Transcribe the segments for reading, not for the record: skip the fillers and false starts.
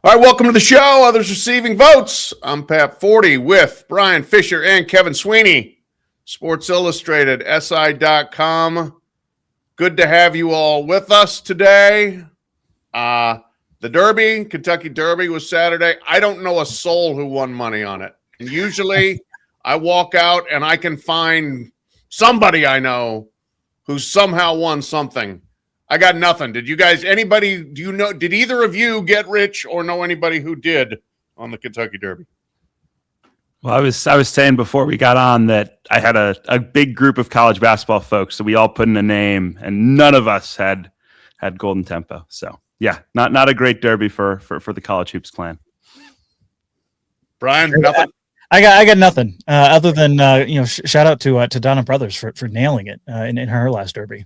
All right, welcome to the show. Others receiving votes. I'm Pat Forde with Bryan, Fischer, and Kevin Sweeney. Sports Illustrated, SI.com. Good to have you all with us today. The Derby, Kentucky Derby was Saturday. I don't know a soul who won money on it. And usually I walk out and I can find somebody I know who somehow won something. I got nothing. Did you guys, anybody, do you know, did either of you get rich or know anybody who did on the Kentucky Derby? Well, I was saying before we got on that I had a big group of college basketball folks that we all put in a name, and none of us had Golden Tempo. So yeah, not a great Derby for the College Hoops clan. Bryan, nothing. I got nothing other than shout out to Donna Brothers for nailing it in her last Derby.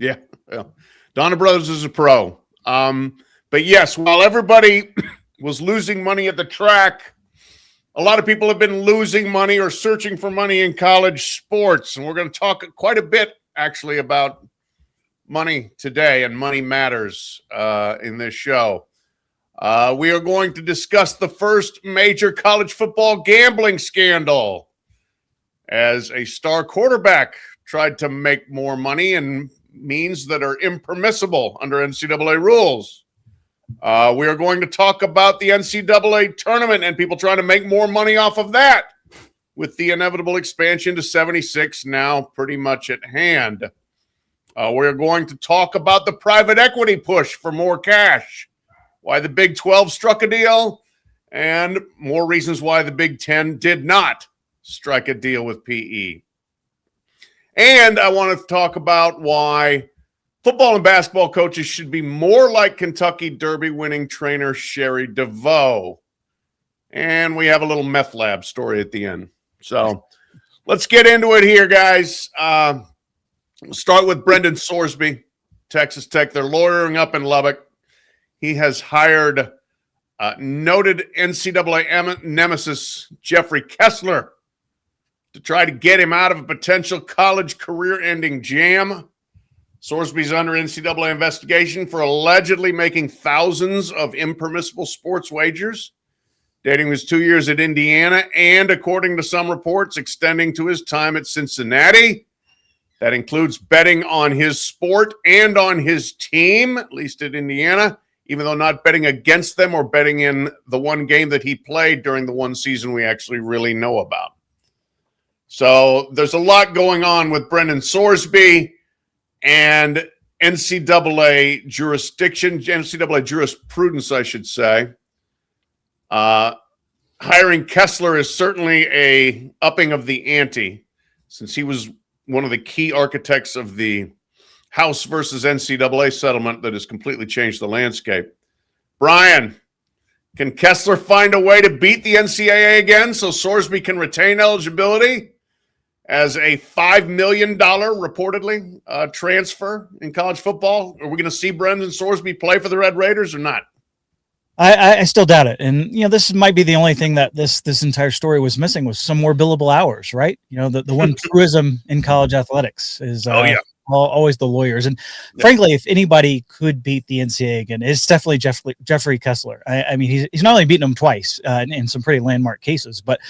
Yeah, well, Donna Brothers is a pro. But yes, while everybody was losing money at the track, a lot of people have been losing money or searching for money in college sports. And we're going to talk quite a bit, actually, about money today and money matters in this show. We are going to discuss the first major college football gambling scandal as a star quarterback tried to make more money and means that are impermissible under NCAA rules. We are going to talk about the NCAA tournament and people trying to make more money off of that with the inevitable expansion to 76 now pretty much at hand. We're going to talk about the private equity push for more cash, why the Big 12 struck a deal, and more reasons why the Big 10 did not strike a deal with PE. And I want to talk about why football and basketball coaches should be more like Kentucky Derby winning trainer Sherry DeVoe. And we have a little meth lab story at the end. So let's get into it here, guys. We'll start with Brendan Sorsby, Texas Tech. They're lawyering up in Lubbock. He has hired noted NCAA nemesis Jeffrey Kessler to try to get him out of a potential college career-ending jam. Sorsby's under NCAA investigation for allegedly making thousands of impermissible sports wagers, dating his 2 years at Indiana and, according to some reports, extending to his time at Cincinnati. That includes betting on his sport and on his team, at least at Indiana, even though not betting against them or betting in the one game that he played during the one season we actually really know about. So there's a lot going on with Brendan Sorsby and NCAA jurisprudence, I should say. Hiring Kessler is certainly a upping of the ante, since he was one of the key architects of the House versus NCAA settlement that has completely changed the landscape. Bryan, can Kessler find a way to beat the NCAA again so Sorsby can retain eligibility as a $5 million reportedly transfer in college football? Are we going to see Brendan Sorsby play for the Red Raiders or not? I still doubt it. And, this might be the only thing that this entire story was missing was some more billable hours, right? The one truism in college athletics is always the lawyers. And frankly, if anybody could beat the NCAA again, it's definitely Jeffrey Kessler. I mean, he's not only beaten them twice in some pretty landmark cases, but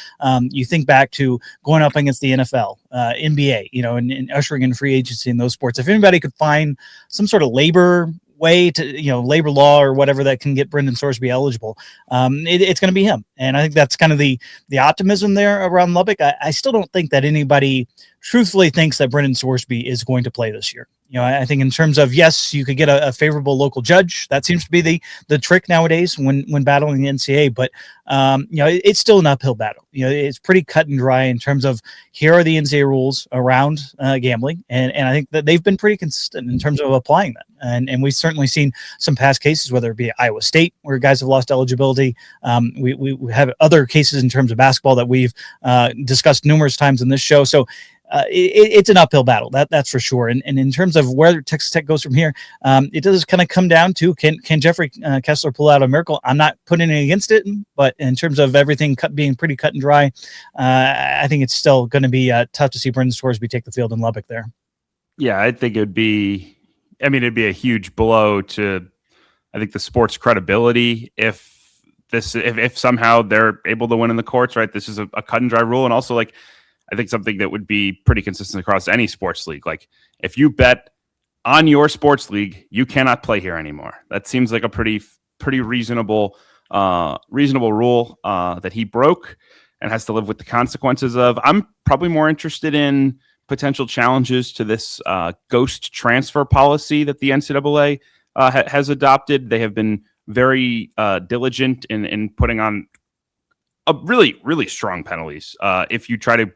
you think back to going up against the NFL, NBA, and ushering in free agency in those sports. If anybody could find some sort of labor way to, labor law or whatever that can get Brendan Sorsby eligible, it's going to be him. And I think that's kind of the optimism there around Lubbock. I still don't think that anybody truthfully thinks that Brendan Sorsby is going to play this year. I think in terms of, yes, you could get a favorable local judge. That seems to be the trick nowadays when battling the NCAA. But, it's still an uphill battle. It's pretty cut and dry in terms of here are the NCAA rules around gambling. And I think that they've been pretty consistent in terms of applying that. And we've certainly seen some past cases, whether it be Iowa State, where guys have lost eligibility. We have other cases in terms of basketball that we've discussed numerous times in this show. So it's an uphill battle, that's for sure. And in terms of where Texas Tech goes from here, it does kind of come down to can Jeffrey Kessler pull out a miracle? I'm not putting it against it, but in terms of everything being pretty cut and dry, I think it's still going to be tough to see Brendan Sorsby take the field in Lubbock there. Yeah, I think it'd be a huge blow to, I think, the sport's credibility if this, if somehow they're able to win in the courts, right, this is a cut and dry rule. And also, like, I think something that would be pretty consistent across any sports league. Like, if you bet on your sports league, you cannot play here anymore. That seems like a pretty reasonable rule that he broke and has to live with the consequences of. I'm probably more interested in potential challenges to this ghost transfer policy that the NCAA has adopted. They have been very diligent in putting on a really strong penalties if you try to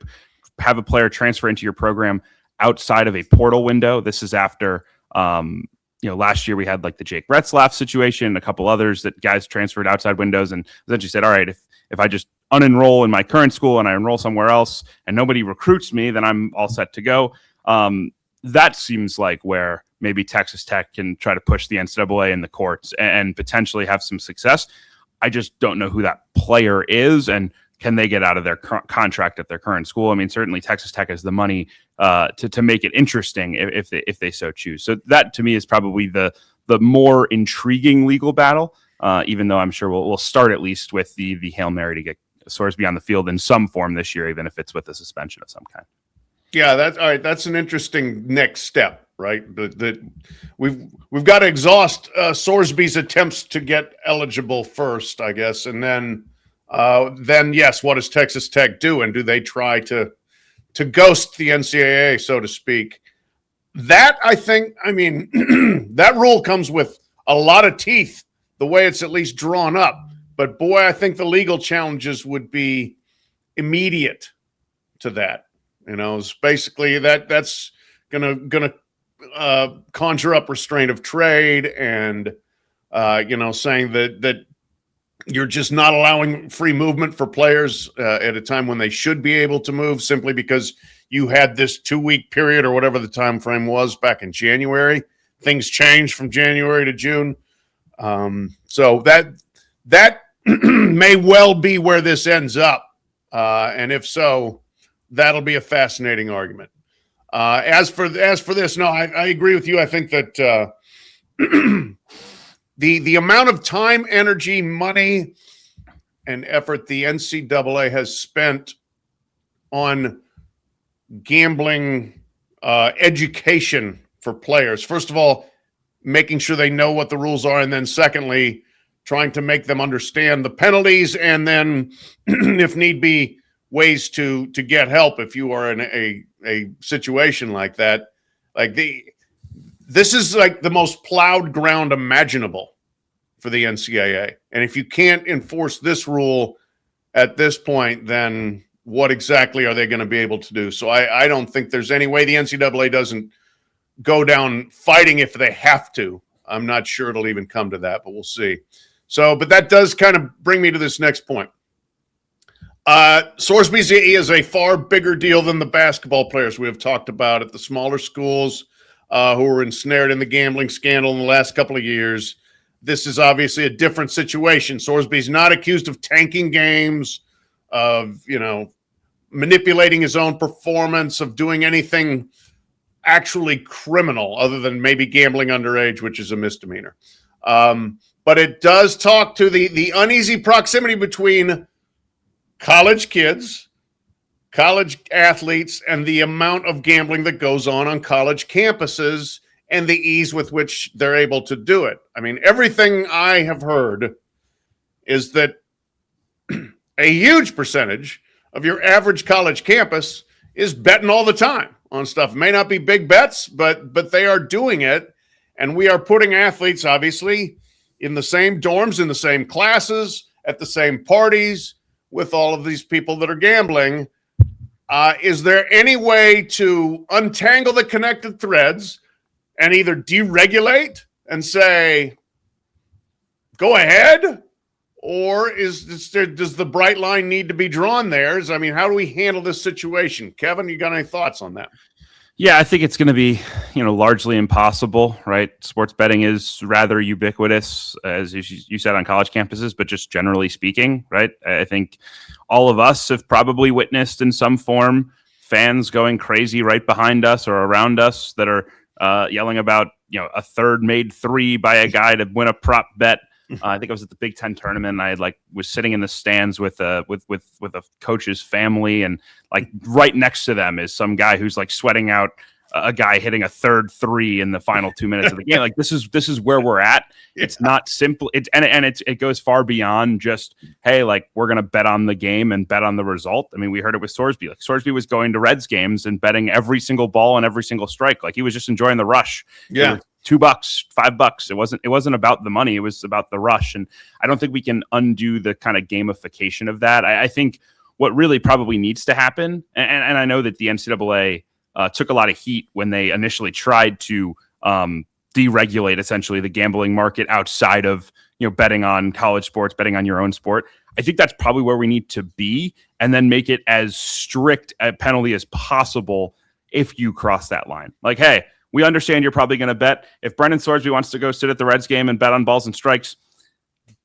have a player transfer into your program outside of a portal window. This is after last year we had like the Jake Retzlaff situation and a couple others that guys transferred outside windows and essentially said, all right, if I just unenroll in my current school and I enroll somewhere else and nobody recruits me, then I'm all set to go. That seems like where maybe Texas Tech can try to push the NCAA in the courts and potentially have some success. I just don't know who that player is, and can they get out of their contract at their current school? I mean, certainly Texas Tech has the money to make it interesting if they so choose. So that to me is probably the more intriguing legal battle, even though I'm sure we'll start at least with the Hail Mary to get Sorsby on the field in some form this year, even if it's with a suspension of some kind. Yeah, that's all right. That's an interesting next step, right? That we've got to exhaust Sorsby's attempts to get eligible first, I guess, and then yes, what does Texas Tech do, and do they try to ghost the NCAA, so to speak? That that rule comes with a lot of teeth, the way it's at least drawn up. But boy, I think the legal challenges would be immediate to that. It's basically that's gonna conjure up restraint of trade and saying that you're just not allowing free movement for players at a time when they should be able to move simply because you had this 2-week period or whatever the time frame was back in January. Things changed from January to June. So that may well be where this ends up. And if so, that'll be a fascinating argument. As for this, no, I agree with you. I think that the amount of time, energy, money, and effort the NCAA has spent on gambling education for players, first of all, making sure they know what the rules are, and then secondly, trying to make them understand the penalties, and then, if need be, ways to get help if you are in a situation like that. This is like the most plowed ground imaginable for the NCAA. And if you can't enforce this rule at this point, then what exactly are they going to be able to do? So I don't think there's any way the NCAA doesn't go down fighting if they have to. I'm not sure it'll even come to that, but we'll see. So, but that does kind of bring me to this next point. Sorsby is a far bigger deal than the basketball players we have talked about at the smaller schools who were ensnared in the gambling scandal in the last couple of years. This is obviously a different situation. Sorsby's not accused of tanking games, of manipulating his own performance, of doing anything actually criminal other than maybe gambling underage, which is a misdemeanor. But it does talk to the uneasy proximity between college kids, college athletes, and the amount of gambling that goes on college campuses and the ease with which they're able to do it. I mean, everything I have heard is that a huge percentage of your average college campus is betting all the time on stuff. It may not be big bets, but they are doing it. And we are putting athletes, obviously, in the same dorms, in the same classes, at the same parties with all of these people that are gambling. Is there any way to untangle the connected threads and either deregulate and say, go ahead? Or does the bright line need to be drawn there? I mean, how do we handle this situation? Kevin, you got any thoughts on that? Yeah, I think it's going to be, largely impossible, right? Sports betting is rather ubiquitous, as you said, on college campuses, but just generally speaking, right? I think all of us have probably witnessed in some form fans going crazy right behind us or around us that are yelling about, a third made three by a guy to win a prop bet I think I was at the Big Ten tournament. And I was sitting in the stands with a coach's family, and like right next to them is some guy who's like sweating out a guy hitting a third three in the final 2 minutes of the game. Like this is where we're at. It's not simple. It goes far beyond just, hey, like we're going to bet on the game and bet on the result. I mean, we heard it with Sorsby. Like Sorsby was going to Reds games and betting every single ball and every single strike. Like he was just enjoying the rush. Yeah. $2, $5. It wasn't about the money. It was about the rush. And I don't think we can undo the kind of gamification of that. I think what really probably needs to happen, and I know that the NCAA took a lot of heat when they initially tried to deregulate essentially the gambling market outside of betting on college sports, betting on your own sport. I think that's probably where we need to be, and then make it as strict a penalty as possible if you cross that line. Like, hey, we understand you're probably going to bet. If Brendan Sorsby wants to go sit at the Reds game and bet on balls and strikes,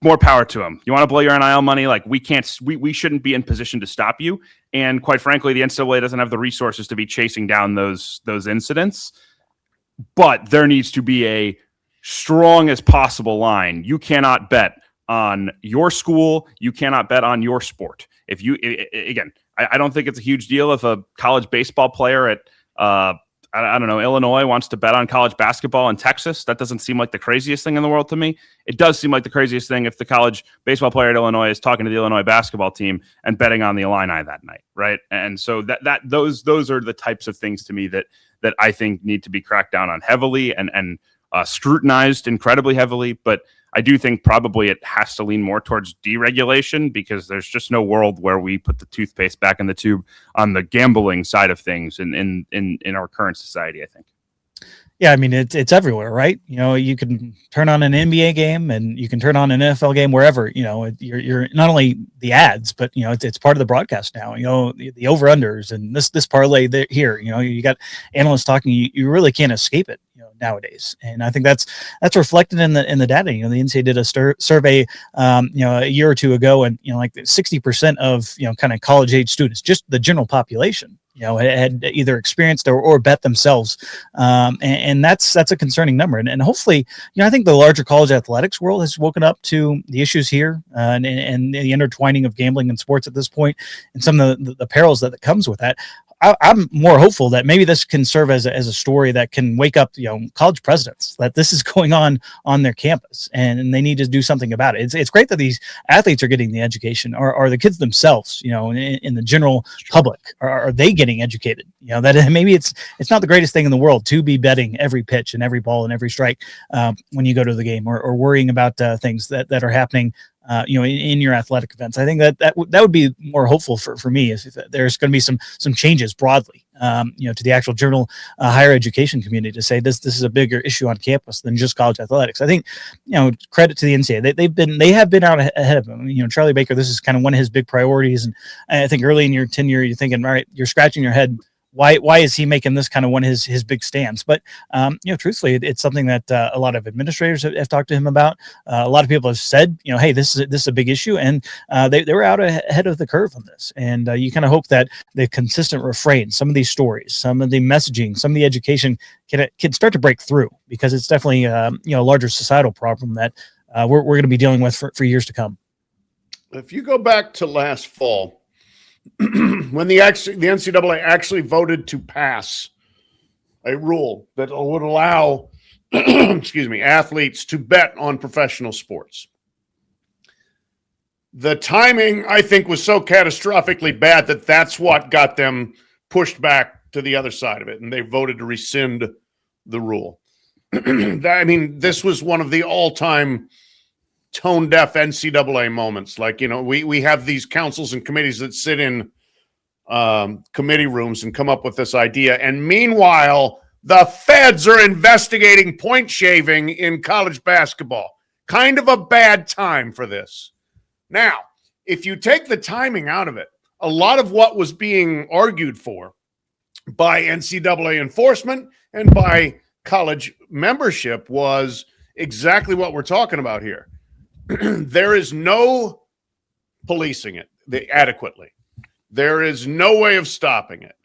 more power to him. You want to blow your NIL money? Like we shouldn't be in position to stop you. And quite frankly, the NCAA doesn't have the resources to be chasing down those incidents. But there needs to be a strong as possible line. You cannot bet on your school. You cannot bet on your sport. If you, again, I don't think it's a huge deal if a college baseball player at, I don't know, Illinois wants to bet on college basketball in Texas. That doesn't seem like the craziest thing in the world to me. It does seem like the craziest thing if the college baseball player at Illinois is talking to the Illinois basketball team and betting on the Illini that night, right? And so those are the types of things to me that I think need to be cracked down on heavily and scrutinized incredibly heavily. But I do think probably it has to lean more towards deregulation, because there's just no world where we put the toothpaste back in the tube on the gambling side of things in our current society, I think. Yeah, I mean, it's everywhere, right? You can turn on an NBA game and you can turn on an NFL game wherever. You're not only the ads, but it's part of the broadcast now. The over unders and this parlay here. You got analysts talking. You really can't escape it. Nowadays, and I think that's reflected in the data. The NCAA did a survey, a year or two ago, and like 60% of kind of college age students, just the general population, had either experienced or bet themselves, and that's a concerning number. And hopefully, I think the larger college athletics world has woken up to the issues here, and the intertwining of gambling and sports at this point, and some of the perils that comes with that. I'm more hopeful that maybe this can serve as a story that can wake up, college presidents, that this is going on their campus, and they need to do something about it. It's great that these athletes are getting the education, or the kids themselves, in the general public, are they getting educated? That maybe it's not the greatest thing in the world to be betting every pitch and every ball and every strike when you go to the game, or worrying about things that are happening in your athletic events. I think that would be more hopeful for me, if there's going to be some changes broadly, to the actual general higher education community, to say this is a bigger issue on campus than just college athletics. I think, credit to the NCAA. They have been out ahead of them. Charlie Baker, this is kind of one of his big priorities. And I think early in your tenure, you're thinking, all right, you're scratching your head. Why is he making this kind of one of his big stands? But truthfully, it's something that a lot of administrators have talked to him about. A lot of people have said, hey, this is a big issue, and they were out ahead of the curve on this. And you kind of hope that the consistent refrain, some of these stories, some of the messaging, some of the education can start to break through, because it's definitely a larger societal problem that we're going to be dealing with for years to come. If you go back to last fall, when the NCAA actually voted to pass a rule that would allow, athletes to bet on professional sports, the timing, I think, was so catastrophically bad that that's what got them pushed back to the other side of it, and they voted to rescind the rule. I mean, this was one of the all-time tone-deaf NCAA moments. Like, we have these councils and committees that sit in committee rooms and come up with this idea. And meanwhile, the feds are investigating point shaving in college basketball. Kind of a bad time for this. Now, if you take the timing out of it, a lot of what was being argued for by NCAA enforcement and by college membership was exactly what we're talking about here. There is no policing it adequately. There is no way of stopping it.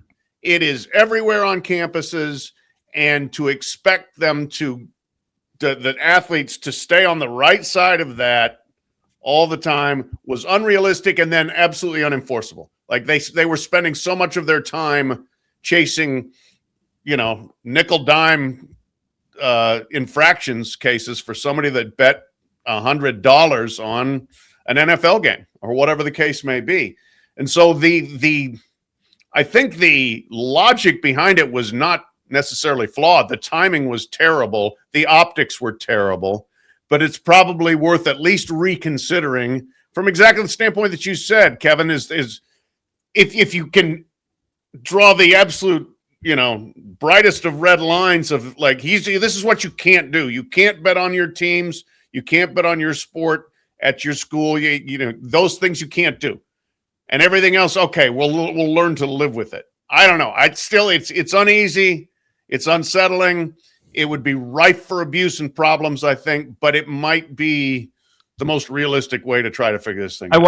It is everywhere on campuses, and to expect them to that athletes to stay on the right side of that all the time was unrealistic and then absolutely unenforceable. Like they were spending so much of their time chasing, nickel dime infractions cases for somebody that bet $100 on an NFL game or whatever the case may be. And so I think the logic behind it was not necessarily flawed. The timing was terrible. The optics were terrible, but it's probably worth at least reconsidering from exactly the standpoint that you said, Kevin, is if you can draw the absolute, brightest of red lines of like, this is what you can't do. You can't bet on your teams. You can't bet on your sport at your school. Those things you can't do. And everything else, okay, we'll learn to live with it. I don't know. It's uneasy. It's unsettling. It would be rife for abuse and problems, I think, but it might be the most realistic way to try to figure this thing out.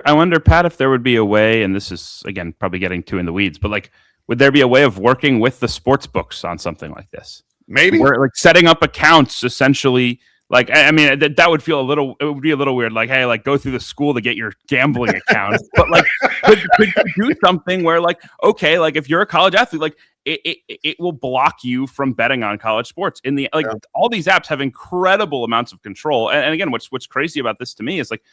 I wonder, Pat, if there would be a way, and this is, again, probably getting too in the weeds, but like, would there be a way of working with the sports books on something like this? Maybe. Where, like, setting up accounts, essentially, like, I mean, that would feel it would be a little weird. Like, hey, like, go through the school to get your gambling account. But like, could you do something where, like, okay, like, if you're a college athlete, like, it will block you from betting on college sports. All these apps have incredible amounts of control. And again, what's crazy about this to me is, like,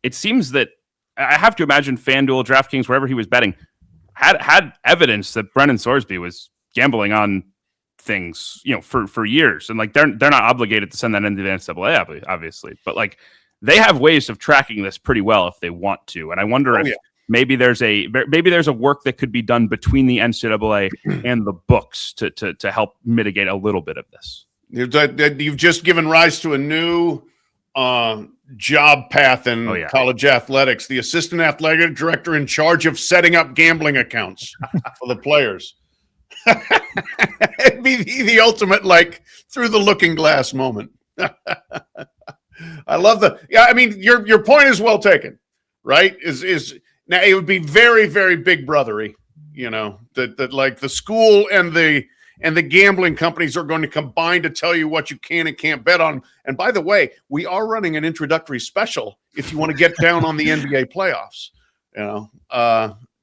it seems that I have to imagine FanDuel, DraftKings, wherever he was betting, had evidence that Brennan Sorsby was gambling on things, for years, and like they're not obligated to send that into the NCAA, obviously, but like they have ways of tracking this pretty well if they want to. And I wonder if maybe there's a work that could be done between the NCAA and the books to help mitigate a little bit of this. You've just given rise to a new job path in college athletics: the assistant athletic director in charge of setting up gambling accounts for the players. It'd be the ultimate, like, through the looking glass moment. I love I mean, your point is well taken, right? Is now it would be very, very big brothery, that like the school and the gambling companies are going to combine to tell you what you can and can't bet on. And by the way, we are running an introductory special if you want to get down on the NBA playoffs.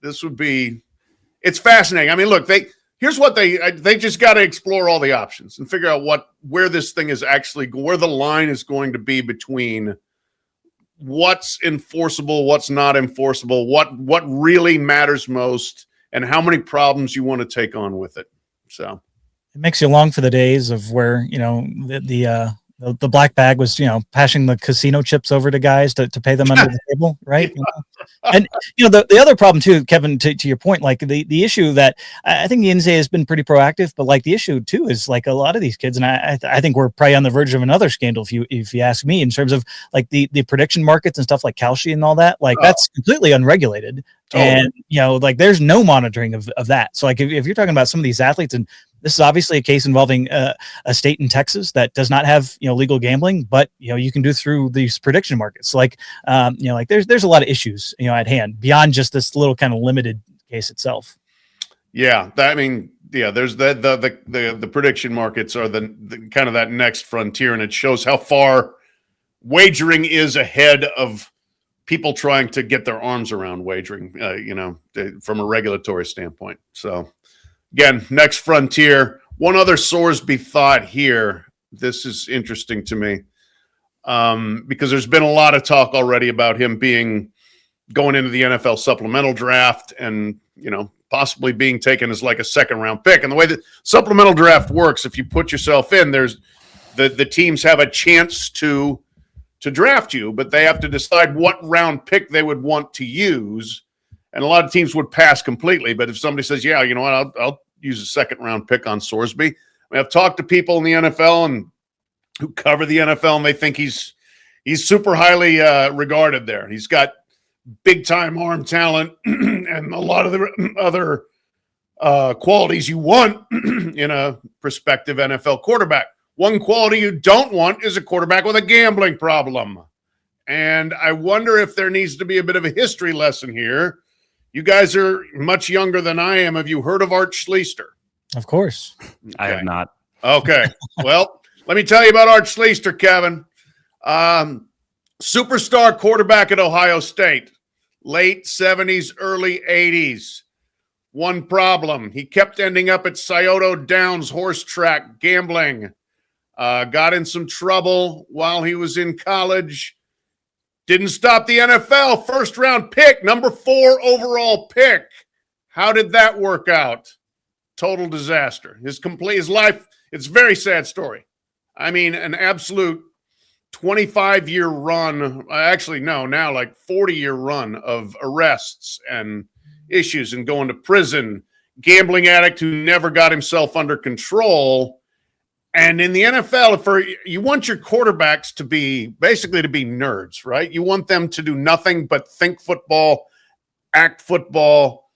This would be, it's fascinating. I mean, look, here's what they just got to explore all the options and figure out where this thing is actually, where the line is going to be between what's enforceable, what's not enforceable, what really matters most, and how many problems you want to take on with it. So it makes you long for the days of where, the black bag was, passing the casino chips over to guys to pay them under the table, right? And the other problem too, Kevin, to your point, like the issue that I think the NCAA has been pretty proactive, but like the issue too is like a lot of these kids, and I think we're probably on the verge of another scandal if you ask me, in terms of like the prediction markets and stuff like Kalshi and all that, like that's completely unregulated. Totally. And like there's no monitoring of that. So like if you're talking about some of these athletes, and this is obviously a case involving a state in Texas that does not have legal gambling, but you can do through these prediction markets. So like like there's a lot of issues at hand beyond just this little kind of limited case itself. Yeah, there's the prediction markets are the kind of that next frontier, and it shows how far wagering is ahead of people trying to get their arms around wagering, from a regulatory standpoint. So again, next frontier. One other Sorsby thought here. This is interesting to me because there's been a lot of talk already about him going into the NFL supplemental draft and, possibly being taken as like a second round pick. And the way that supplemental draft works, if you put yourself in, there's the teams have a chance to draft you, but they have to decide what round pick they would want to use. And a lot of teams would pass completely. But if somebody says, yeah, you know what, I'll use a second round pick on Sorsby. I mean, I've talked to people in the NFL and who cover the NFL, and they think he's super highly regarded there. He's got big time arm talent and a lot of the other qualities you want in a prospective NFL quarterback. One quality you don't want is a quarterback with a gambling problem. And I wonder if there needs to be a bit of a history lesson here. You guys are much younger than I am. Have you heard of Art Schleister? Of course. Okay. I have not. Okay. Well, Let me tell you about Art Schlichter, Kevin. Superstar quarterback at Ohio State, late 70s, early 80s. One problem, he kept ending up at Scioto Downs horse track gambling. Got in some trouble while he was in college. Didn't stop the NFL. First round pick, number 4 overall pick. How did that work out? Total disaster. His life, it's a very sad story. I mean, an absolute 25-year run, actually, no, now like 40-year run of arrests and issues and going to prison, gambling addict who never got himself under control. And in the NFL, you want your quarterbacks to be nerds, right? You want them to do nothing but think football, act football.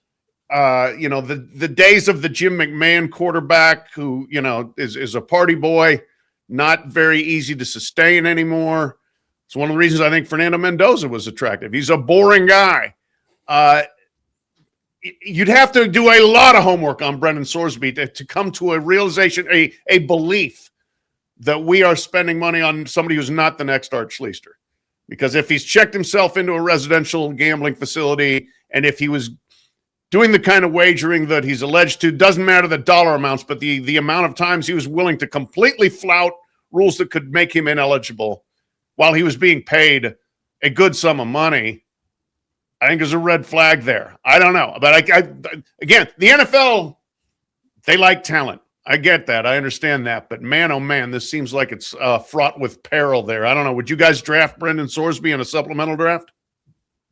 The days of the Jim McMahon quarterback who, is a party boy, not very easy to sustain anymore. It's one of the reasons I think Fernando Mendoza was attractive. He's a boring guy. You'd have to do a lot of homework on Brendan Sorsby to come to a realization, a belief that we are spending money on somebody who's not the next Art Schlichter. Because if he's checked himself into a residential gambling facility, and if he was doing the kind of wagering that he's alleged to, doesn't matter the dollar amounts, but the amount of times he was willing to completely flout rules that could make him ineligible while he was being paid a good sum of money, I think there's a red flag there. I don't know. But again, the NFL, they like talent. I get that. I understand that. But man, oh man, this seems like it's fraught with peril there. I don't know. Would you guys draft Brendan Sorsby in a supplemental draft?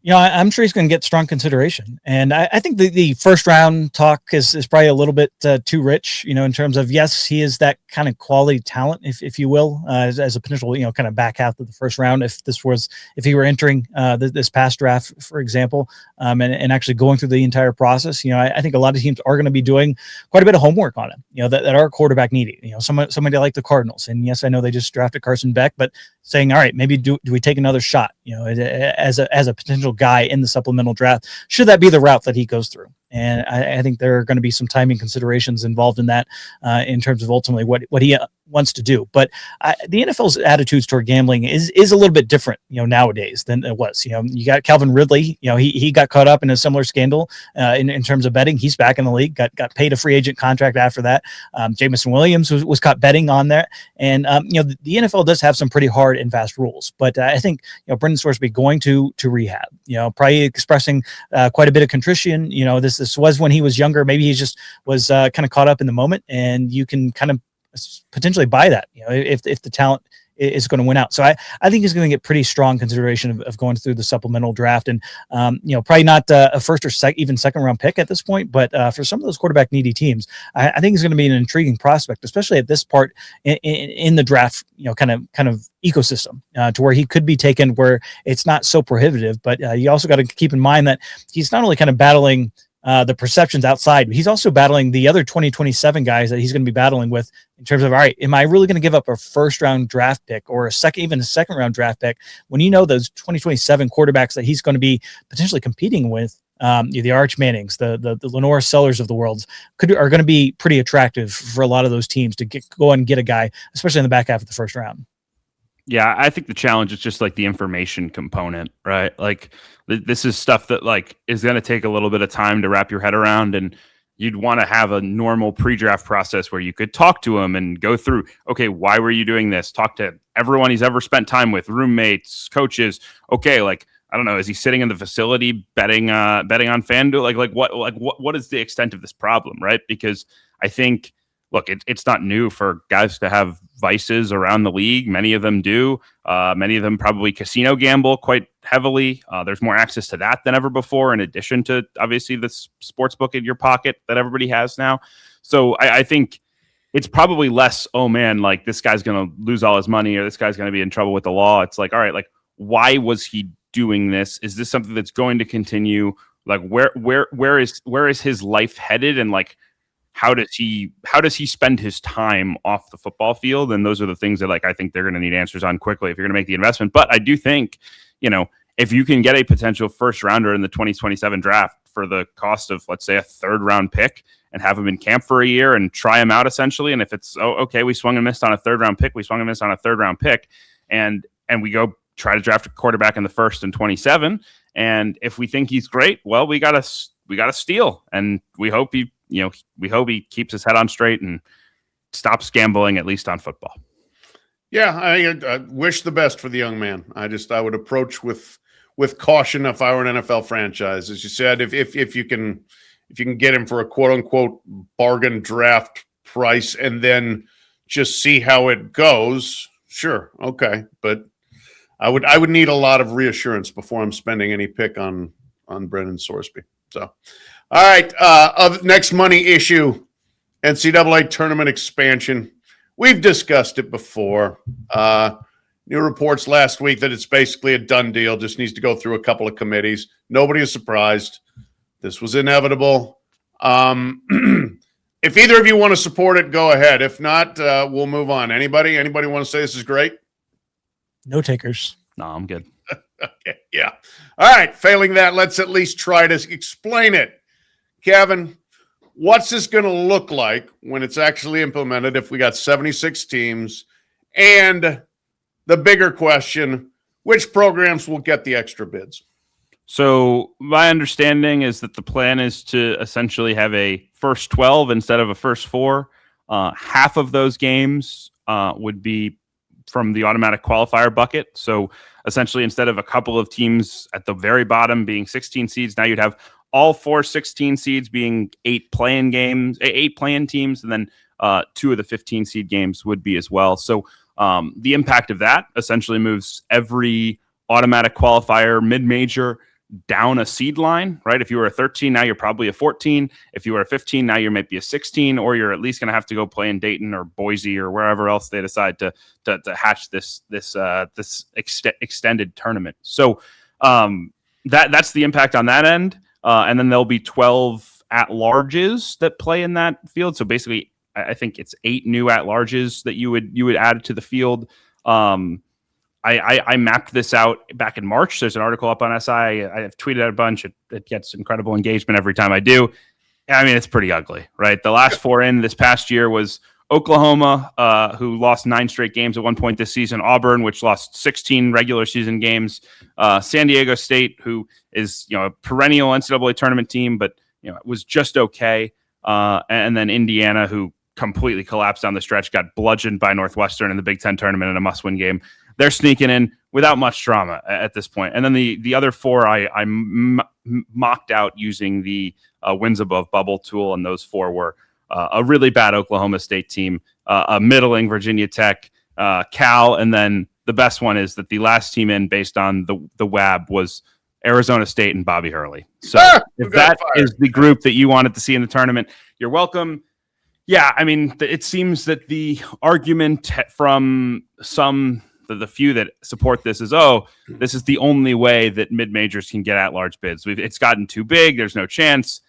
I'm sure he's going to get strong consideration. And I think the first round talk is probably a little bit too rich, in terms of, yes, he is that kind of quality talent, if you will, as a potential, kind of back half of the first round. If he were entering this past draft, for example, and actually going through the entire process, I think a lot of teams are going to be doing quite a bit of homework on him, that are quarterback needy, somebody like the Cardinals. And yes, I know they just drafted Carson Beck, but saying, all right, maybe do we take another shot, as a potential guy in the supplemental draft, should that be the route that he goes through. And I think there are going to be some timing considerations involved in that, in terms of ultimately what he wants to do. But the NFL's attitudes toward gambling is a little bit different, nowadays than it was. You got Calvin Ridley. He got caught up in a similar scandal in terms of betting. He's back in the league. Got paid a free agent contract after that. Jameson Williams was caught betting on there. And the NFL does have some pretty hard and fast rules. But I think Brendan Sorsby going to rehab. Probably expressing quite a bit of contrition. This was when he was younger. Maybe he just was kind of caught up in the moment, and you can kind of potentially buy that, if the talent is going to win out. So I think he's going to get pretty strong consideration of going through the supplemental draft, and probably not a first or even second round pick at this point, but for some of those quarterback needy teams, I think he's going to be an intriguing prospect, especially at this part in the draft, kind of ecosystem, to where he could be taken where it's not so prohibitive. But you also got to keep in mind that he's not only kind of battling the perceptions outside, but he's also battling the other 2027 guys that he's going to be battling with in terms of, all right, am I really going to give up a first round draft pick or even a second round draft pick when those 2027 quarterbacks that he's going to be potentially competing with, the Arch Mannings, the Lenore Sellers of the world, are going to be pretty attractive for a lot of those teams to go and get a guy, especially in the back half of the first round. Yeah, I think the challenge is just like the information component, right? Like this is stuff that is going to take a little bit of time to wrap your head around, and you'd want to have a normal pre-draft process where you could talk to him and go through, okay, why were you doing this? Talk to everyone he's ever spent time with, roommates, coaches. Okay, I don't know, is he sitting in the facility betting on FanDuel? What is the extent of this problem, right? Because I think, look, it's not new for guys to have vices around the league. Many of them do. Many of them probably casino gamble quite heavily. There's more access to that than ever before, in addition to obviously the sports book in your pocket that everybody has now. So I think it's probably less, oh man, this guy's going to lose all his money, or this guy's going to be in trouble with the law. It's all right, why was he doing this? Is this something that's going to continue? Where is his life headed? And how does he spend his time off the football field? And those are the things that I think they're going to need answers on quickly if you're going to make the investment. But I do think, if you can get a potential first rounder in the 2027 draft for the cost of, let's say, a third round pick, have him in camp for a year and try him out essentially. And if it's, okay, we swung and missed on a third round pick, and we go try to draft a quarterback in the first and 27. And if we think he's great, well, we got to steal, and we hope he keeps his head on straight and stops gambling, at least on football. Yeah, I wish the best for the young man. I would approach with caution if I were an NFL franchise. As you said, if you can get him for a quote unquote bargain draft price and then just see how it goes, sure, okay. But I would need a lot of reassurance before I'm spending any pick on Brendan Sorsby. So, all right, next money issue, NCAA tournament expansion. We've discussed it before. New reports last week that it's basically a done deal, just needs to go through a couple of committees. Nobody is surprised. This was inevitable. If either of you want to support it, go ahead. If not, we'll move on. Anybody want to say this is great? No takers. No, I'm good. Okay, yeah. All right. Failing that, let's at least try to explain it. Kevin, what's this going to look like when it's actually implemented if we got 76 teams? And the bigger question, which programs will get the extra bids? So my understanding is that the plan is to essentially have a first 12 instead of a first 4. Half of those games would be from the automatic qualifier bucket. So essentially, instead of a couple of teams at the very bottom being 16 seeds, now you'd have all 4 16 seeds being 8 play-in teams, and then 2 of the 15 seed games would be as well. So the impact of that essentially moves every automatic qualifier mid-major down a seed line, right? If you were a 13, now you're probably a 14. If you were a 15, now you might be a 16, or you're at least going to have to go play in Dayton or Boise or wherever else they decide to hatch this extended tournament. So that's the impact on that end. And then there'll be 12 at-larges that play in that field. So basically, I think it's 8 new at-larges that you would add to the field. I mapped this out back in March. There's an article up on SI. I've tweeted out a bunch. It gets incredible engagement every time I do. I mean, it's pretty ugly, right? The last 4 in this past year was Oklahoma, who lost 9 straight games at one point this season. Auburn, which lost 16 regular season games. San Diego State, who is a perennial NCAA tournament team, but it was just okay. And then Indiana, who completely collapsed down the stretch, got bludgeoned by Northwestern in the Big Ten tournament in a must-win game. They're sneaking in without much drama at this point. And then the other 4 I mocked out using the wins above bubble tool, and those 4 were a really bad Oklahoma State team, a middling Virginia Tech, Cal, and then the best one is that the last team in based on the WAB was Arizona State and Bobby Hurley. So if that is the group that you wanted to see in the tournament, you're welcome. Yeah, I mean, it seems that the argument from the few that support this is, this is the only way that mid-majors can get at-large bids. It's gotten too big. There's no chance.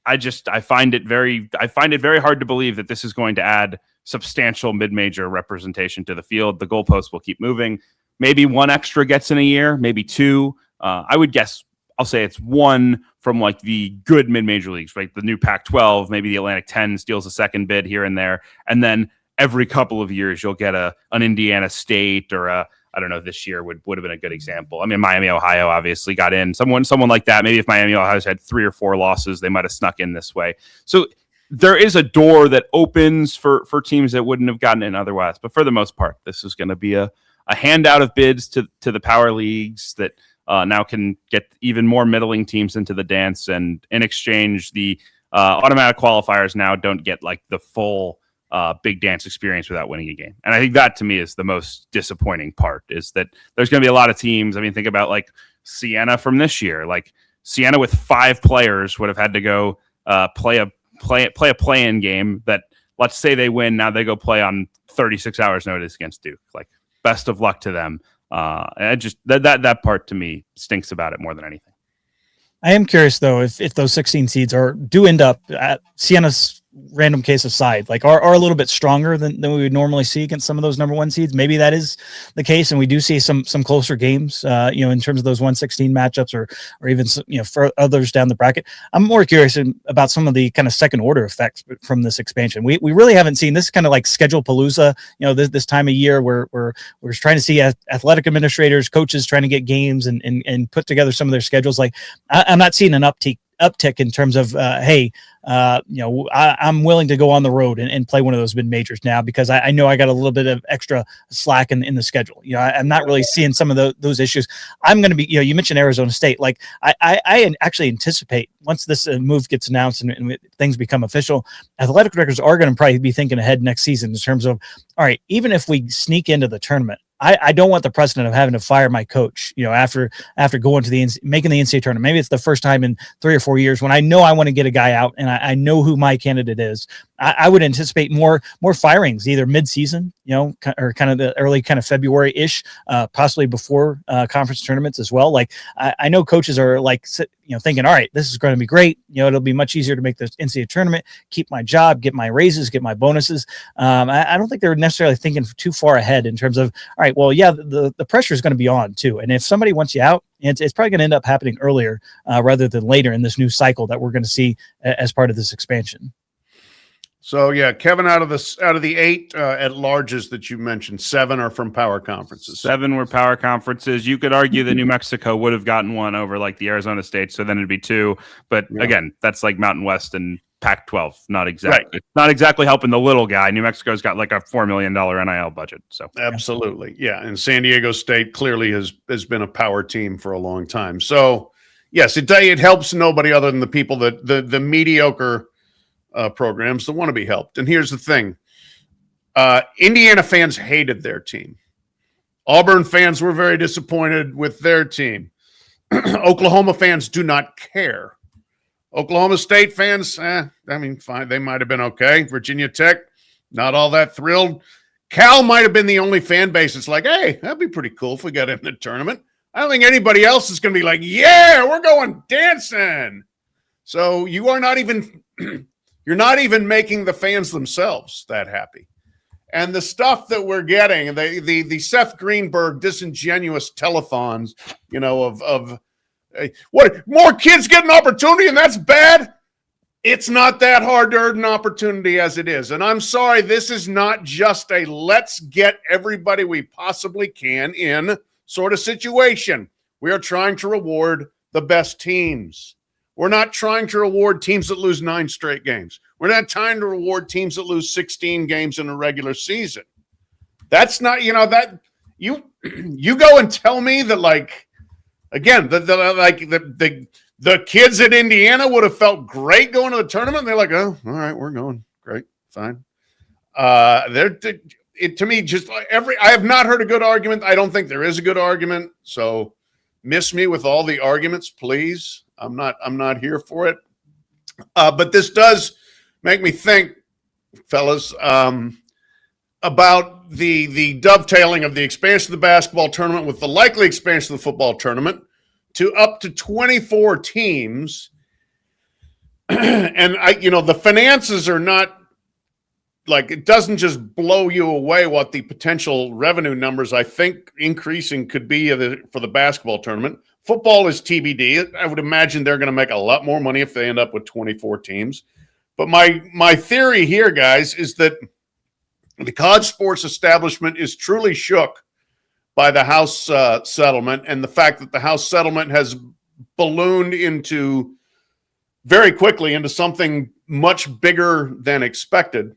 I find it very hard to believe that this is going to add substantial mid-major representation to the field. The goalposts will keep moving. Maybe 1 extra gets in a year, maybe 2. I would guess, I'll say it's 1 from like the good mid-major leagues, right? The new Pac-12, maybe the Atlantic 10 steals a second bid here and there. And then every couple of years, you'll get an Indiana State or I don't know, this year would have been a good example. I mean, Miami, Ohio obviously got in. Someone like that. Maybe if Miami, Ohio's had 3 or 4 losses, they might have snuck in this way. So there is a door that opens for teams that wouldn't have gotten in otherwise. But for the most part, this is going to be a handout of bids to the power leagues that now can get even more middling teams into the dance. And in exchange, the automatic qualifiers now don't get like the full big dance experience without winning a game. And I think that to me is the most disappointing part, is that there's going to be a lot of teams. I mean, think about like Siena from this year. Like Siena with 5 players would have had to go play a play-in game that, let's say they win. Now they go play on 36 hours notice against Duke. Like, best of luck to them. And just that part to me stinks about it more than anything. I am curious though, if those 16 seeds do end up at Siena's random case aside, like are a little bit stronger than we would normally see against some of those number 1 seeds. Maybe that is the case, and we do see some closer games, in terms of those 116 matchups, or even for others down the bracket. I'm more curious about some of the kind of second order effects from this expansion. We really haven't seen this kind of like schedule palooza, this time of year where we're trying to see athletic administrators, coaches trying to get games and put together some of their schedules. Like I'm not seeing an uptick in terms of hey, I'm willing to go on the road and play one of those mid majors now because I know I got a little bit of extra slack in the schedule. I'm not really seeing some of those issues. I'm going to be, you mentioned Arizona State. Like I actually anticipate once this move gets announced and things become official, athletic directors are going to probably be thinking ahead next season in terms of, all right, even if we sneak into the tournament, I don't want the precedent of having to fire my coach, after going to making the NCAA tournament. Maybe it's the first time in 3 or 4 years when I know I want to get a guy out and I know who my candidate is. I would anticipate more firings, either mid-season, or kind of the early kind of February-ish, possibly before conference tournaments as well. Like I know coaches are like, thinking, all right, this is going to be great. It'll be much easier to make the NCAA tournament, keep my job, get my raises, get my bonuses. I don't think they're necessarily thinking too far ahead in terms of, all right, well, yeah, the pressure is going to be on too. And if somebody wants you out, it's probably going to end up happening earlier rather than later in this new cycle that we're going to see as part of this expansion. So yeah, Kevin, out of the 8 at larges that you mentioned, 7 are from power conferences. 7 were power conferences. You could argue that New Mexico would have gotten one over like the Arizona State, so then it'd be 2. But again, that's like Mountain West and Pac-12. Not exactly helping the little guy. New Mexico's got like a $4 million NIL budget. So absolutely, yeah. And San Diego State clearly has been a power team for a long time. So yes, it helps nobody other than the people that the mediocre programs that want to be helped. And here's the thing. Indiana fans hated their team. Auburn fans were very disappointed with their team. Oklahoma fans do not care. Oklahoma State fans, fine. They might have been okay. Virginia Tech, not all that thrilled. Cal might have been the only fan base that's like, hey, that'd be pretty cool if we got in the tournament. I don't think anybody else is going to be like, yeah, we're going dancing. So you are not even... You're not even making the fans themselves that happy. And the stuff that we're getting, the Seth Greenberg disingenuous telethons, of what, more kids get an opportunity and that's bad? It's not that hard to earn an opportunity as it is. And I'm sorry, this is not just a let's get everybody we possibly can in sort of situation. We are trying to reward the best teams. We're not trying to reward teams that lose 9 straight games. We're not trying to reward teams that lose 16 games in a regular season. That's not, that you go and tell me that, like, again, the kids at Indiana would have felt great going to the tournament. They're like, oh, all right, we're going. Great, fine. To me, just I have not heard a good argument. I don't think there is a good argument. So miss me with all the arguments, please. I'm not here for it. But this does make me think, fellas, about the dovetailing of the expansion of the basketball tournament with the likely expansion of the football tournament to up to 24 teams. And the finances are not like, it doesn't just blow you away what the potential revenue numbers I think increasing could be for the basketball tournament. Football is TBD. I would imagine they're going to make a lot more money if they end up with 24 teams. But my theory here, guys, is that the college sports establishment is truly shook by the House settlement, and the fact that the House settlement has ballooned very quickly into something much bigger than expected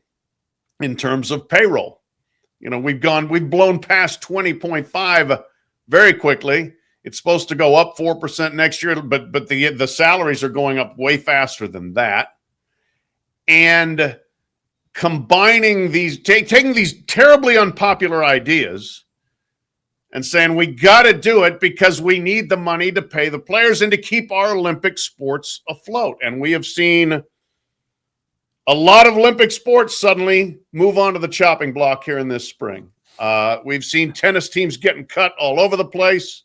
in terms of payroll. We've blown past 20.5 very quickly. It's supposed to go up 4% next year, but the salaries are going up way faster than that. And combining taking these terribly unpopular ideas and saying we got to do it because we need the money to pay the players and to keep our Olympic sports afloat. And we have seen a lot of Olympic sports suddenly move on to the chopping block here in this spring. We've seen tennis teams getting cut all over the place.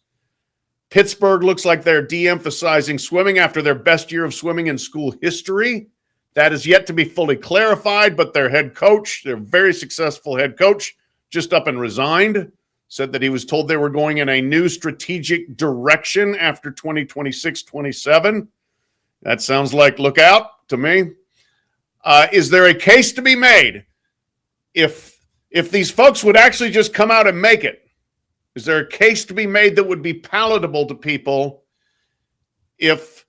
Pittsburgh looks like they're de-emphasizing swimming after their best year of swimming in school history. That is yet to be fully clarified, but their head coach, their very successful head coach, just up and resigned, said that he was told they were going in a new strategic direction after 2026-27. That sounds like look out to me. Is there a case to be made if these folks would actually just come out and make it? Is there a case to be made that would be palatable to people if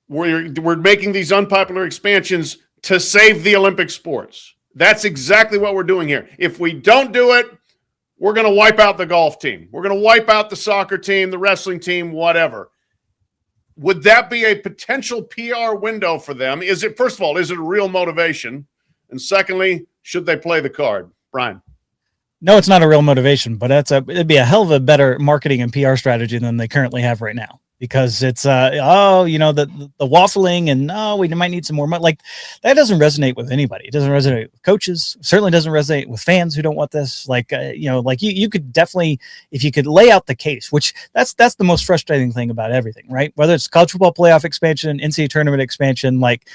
we're making these unpopular expansions to save the Olympic sports? That's exactly what we're doing here. If we don't do it, we're going to wipe out the golf team. We're going to wipe out the soccer team, the wrestling team, whatever. Would that be a potential PR window for them? First of all, is it a real motivation? And secondly, should they play the card? Bryan. No, it's not a real motivation, but it'd be a hell of a better marketing and PR strategy than they currently have right now. Because it's the waffling and we might need some more money. Like, that doesn't resonate with anybody. It doesn't resonate with coaches. Certainly doesn't resonate with fans who don't want this. You could definitely, if you could lay out the case, which that's the most frustrating thing about everything, right? Whether it's college football playoff expansion, NCAA tournament expansion, like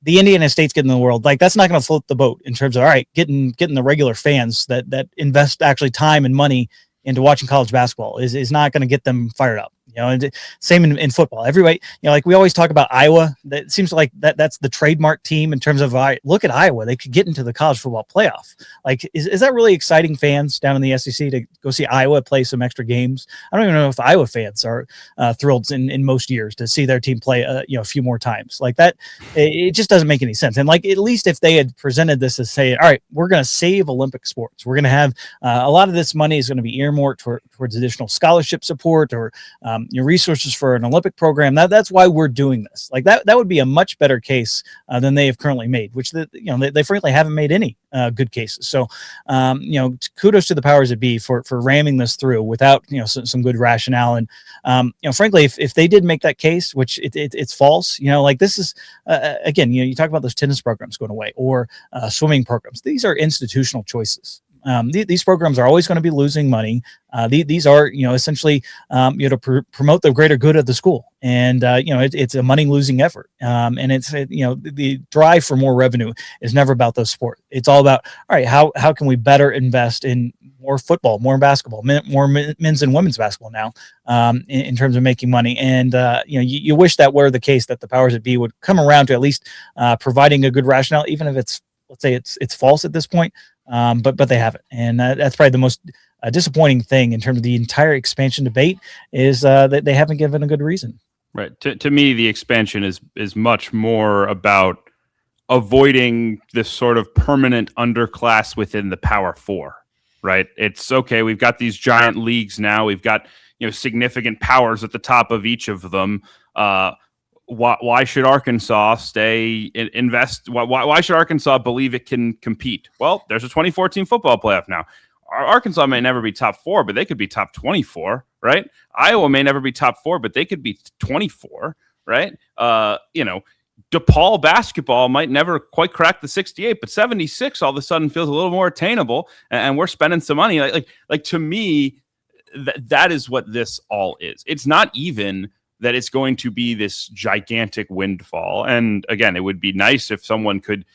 the Indiana State's getting in the world, like that's not going to float the boat in terms of, all right, getting the regular fans that invest actually time and money into watching college basketball is not going to get them fired up. And same in football. Everybody, like we always talk about Iowa. That seems like that's the trademark team in terms of, look at Iowa. They could get into the college football playoff. Like, is that really exciting fans down in the SEC to go see Iowa play some extra games? I don't even know if Iowa fans are thrilled in most years to see their team play a few more times like that. It just doesn't make any sense. And like, at least if they had presented this as saying, all right, we're going to save Olympic sports. We're going to have a lot of this money is going to be earmarked towards additional scholarship support or your resources for an Olympic program. That's why we're doing this. Like that would be a much better case than they have currently made, which they frankly haven't made any good cases. So, kudos to the powers that be for ramming this through without some good rationale. And frankly, if they did make that case, which it's false, like this is again, you talk about those tennis programs going away or swimming programs. These are institutional choices. These programs are always going to be losing money. These are, essentially, to promote the greater good of the school. And, it's a money losing effort. And it's, the drive for more revenue is never about those sports. It's all about, all right, how can we better invest in more football, more basketball, more men's and women's basketball now, in terms of making money. And, you wish that were the case, that the powers that be would come around to at least providing a good rationale, even if let's say it's false at this point. But they haven't, and that's probably the most disappointing thing in terms of the entire expansion debate is that they haven't given a good reason. Right. To me, the expansion is much more about avoiding this sort of permanent underclass within the Power Four. Right. It's okay. We've got these giant leagues now. We've got significant powers at the top of each of them. Why should Arkansas invest? Why should Arkansas believe it can compete? Well, there's a 2014 football playoff now. Arkansas may never be top 4, but they could be top 24, right? Iowa may never be top 4, but they could be 24, right? DePaul basketball might never quite crack the 68, but 76 all of a sudden feels a little more attainable, and we're spending some money. Like to me, that is what this all is. It's not even that it's going to be this gigantic windfall. And again, it would be nice if someone could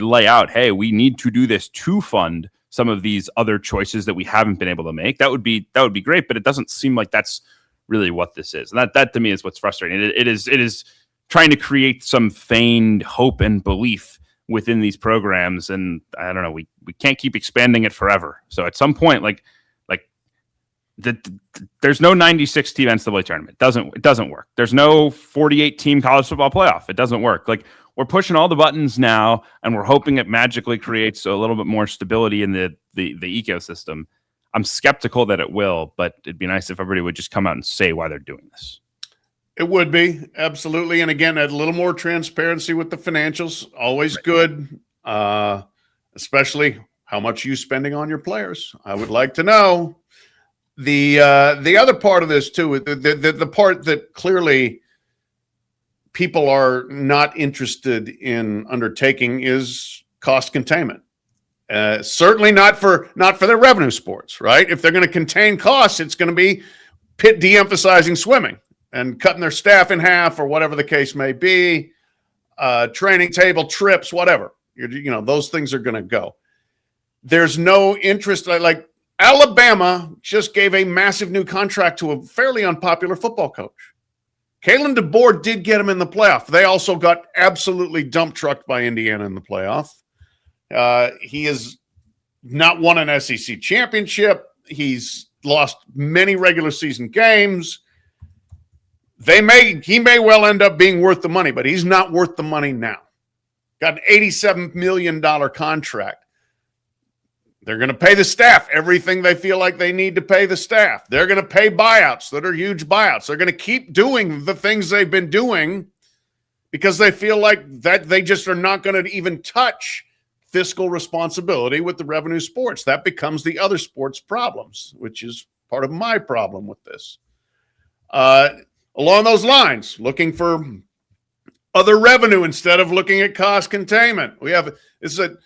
lay out, hey, we need to do this to fund some of these other choices that we haven't been able to make. That would be great, but it doesn't seem like that's really what this is. And that to me is what's frustrating. It is trying to create some feigned hope and belief within these programs. And I don't know, we can't keep expanding it forever. So at some point, there's no 96 team NCAA tournament. It doesn't work. There's no 48 team college football playoff. It doesn't work. Like, we're pushing all the buttons now, and we're hoping it magically creates a little bit more stability in the ecosystem. I'm skeptical that it will, but it'd be nice if everybody would just come out and say why they're doing this. It would be, absolutely. And again, a little more transparency with the financials, always good, especially how much you spending on your players. I would like to know. The other part of this too, the part that clearly people are not interested in undertaking is cost containment. Certainly not for their revenue sports, right? If they're going to contain costs, it's going to be de-emphasizing swimming and cutting their staff in half or whatever the case may be. training table, trips, whatever. Those things are going to go. There's no interest. Like Alabama just gave a massive new contract to a fairly unpopular football coach. Kalen DeBoer did get him in the playoff. They also got absolutely dump trucked by Indiana in the playoff. He has not won an SEC championship. He's lost many regular season games. He may well end up being worth the money, but he's not worth the money now. Got an $87 million contract. They're going to pay the staff everything they feel like they need to pay the staff. They're going to pay buyouts that are huge buyouts. They're going to keep doing the things they've been doing because they feel like that they just are not going to even touch fiscal responsibility with the revenue sports. That becomes the other sports problems, which is part of my problem with this. Along those lines, looking for other revenue instead of looking at cost containment. It's a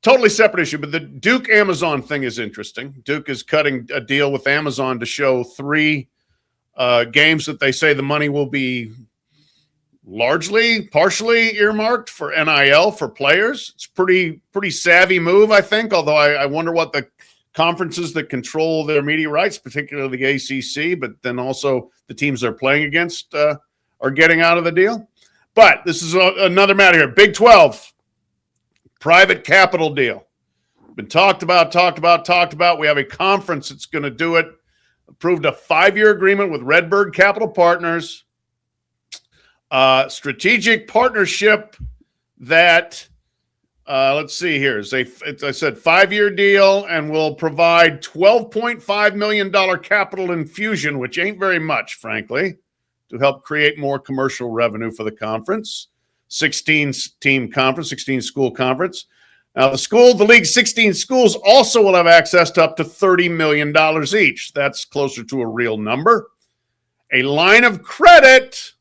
totally separate issue, but the Duke Amazon thing is interesting. Duke is cutting a deal with Amazon to show 3 games that they say the money will be partially earmarked for NIL for players. It's pretty savvy move, I think, although I wonder what the conferences that control their media rights, particularly the ACC, but then also the teams they're playing against are getting out of the deal. But this is another matter here. Big 12, private capital deal. Been talked about. We have a conference that's going to do it. Approved a 5-year agreement with Redbird Capital Partners. Strategic partnership that, let's see here. As I said, 5-year deal, and will provide $12.5 million capital infusion, which ain't very much, frankly, to help create more commercial revenue for the conference. 16-team conference, 16-school conference. Now, the league's 16 schools also will have access to up to $30 million each. That's closer to a real number. A line of credit,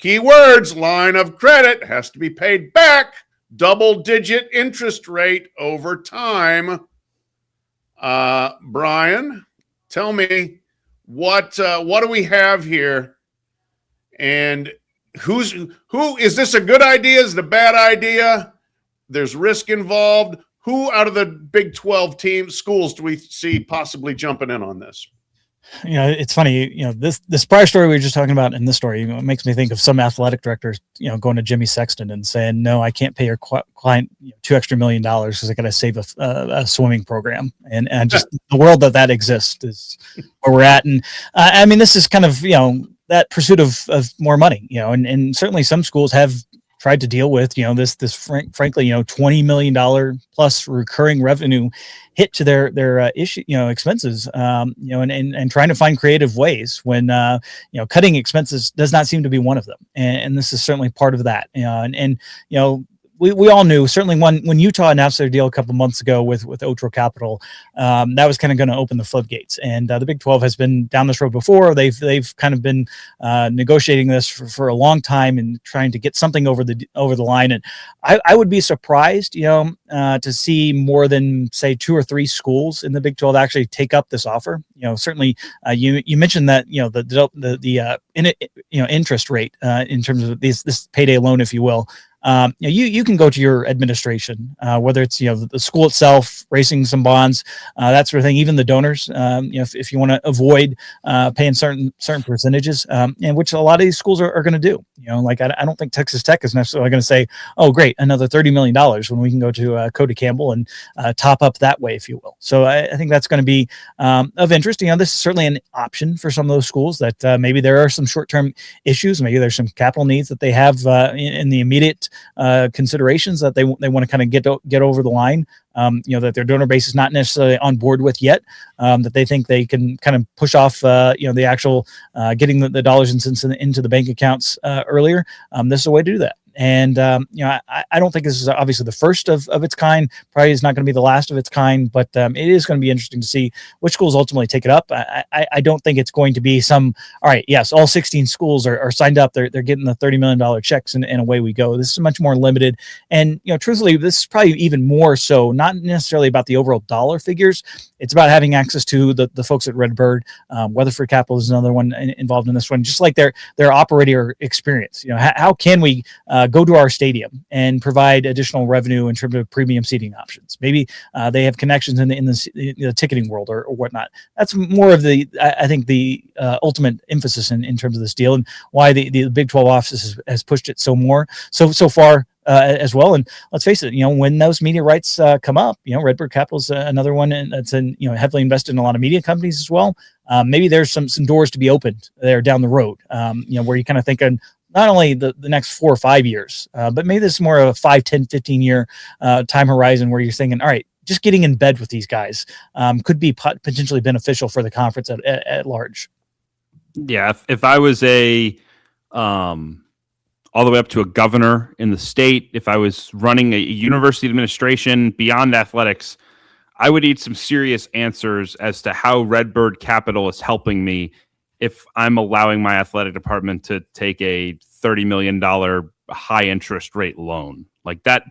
keywords, line of credit, has to be paid back, double-digit interest rate over time. Bryan, tell me, what do we have here? And who is this a good idea? Is it a bad idea? There's risk involved. Who out of the Big 12 schools do we see possibly jumping in on this? It's funny, this prior story we were just talking about in this story, it makes me think of some athletic directors, going to Jimmy Sexton and saying, no, I can't pay your client $2 extra million because I got to save a swimming program. And just the world that exists is where we're at. And I mean, this is kind of, that pursuit of more money, and certainly some schools have tried to deal with, this frankly, $20 million plus recurring revenue hit to their issue, expenses, and trying to find creative ways when, cutting expenses does not seem to be one of them. And this is certainly part of that. We all knew, certainly when Utah announced their deal a couple months ago with Otro Capital, that was kind of going to open the floodgates. And the Big 12 has been down this road before. They've kind of been negotiating this for a long time and trying to get something over the line. And I would be surprised, to see more than say 2 or 3 schools in the Big 12 actually take up this offer. Certainly you mentioned that the interest rate in terms of this payday loan, if you will. You can go to your administration, whether it's the school itself raising some bonds, that sort of thing. Even the donors, if you want to avoid paying certain percentages, and which a lot of these schools are going to do. Like I don't think Texas Tech is necessarily going to say, "Oh, great, another $30 million," when we can go to Cody Campbell and top up that way, if you will. So I think that's going to be of interest. This is certainly an option for some of those schools that maybe there are some short-term issues, maybe there's some capital needs that they have in the immediate considerations that they want to kind of get over the line, that their donor base is not necessarily on board with yet, that they think they can kind of push off, the actual getting the dollars and cents into the bank accounts earlier. This is a way to do that. And, I don't think this is obviously the first of its kind, probably is not going to be the last of its kind, but it is going to be interesting to see which schools ultimately take it up. I don't think it's going to be all right, yes, all 16 schools are signed up. They're getting the $30 million checks and away we go. This is much more limited. And, truthfully, this is probably even more so, not necessarily about the overall dollar figures. It's about having access to the folks at Redbird. Weatherford Capital is another one involved in this one, just like their operator experience. How can we go to our stadium and provide additional revenue in terms of premium seating options. Maybe they have connections in the ticketing world or whatnot. That's more of I think the ultimate emphasis in terms of this deal, and why the Big 12 office has pushed it so far as well. And let's face it, when those media rights come up, Redbird Capital's another one, and that's heavily invested in a lot of media companies as well. Maybe there's some doors to be opened there down the road, where you kind of think not only the next 4 or 5 years, but maybe this is more of a 5, 10, 15 year time horizon where you're thinking, all right, just getting in bed with these guys could be potentially beneficial for the conference at large. Yeah, if I was all the way up to a governor in the state, if I was running a university administration beyond athletics, I would need some serious answers as to how Redbird Capital is helping me if I'm allowing my athletic department to take a $30 million high interest rate loan. Like that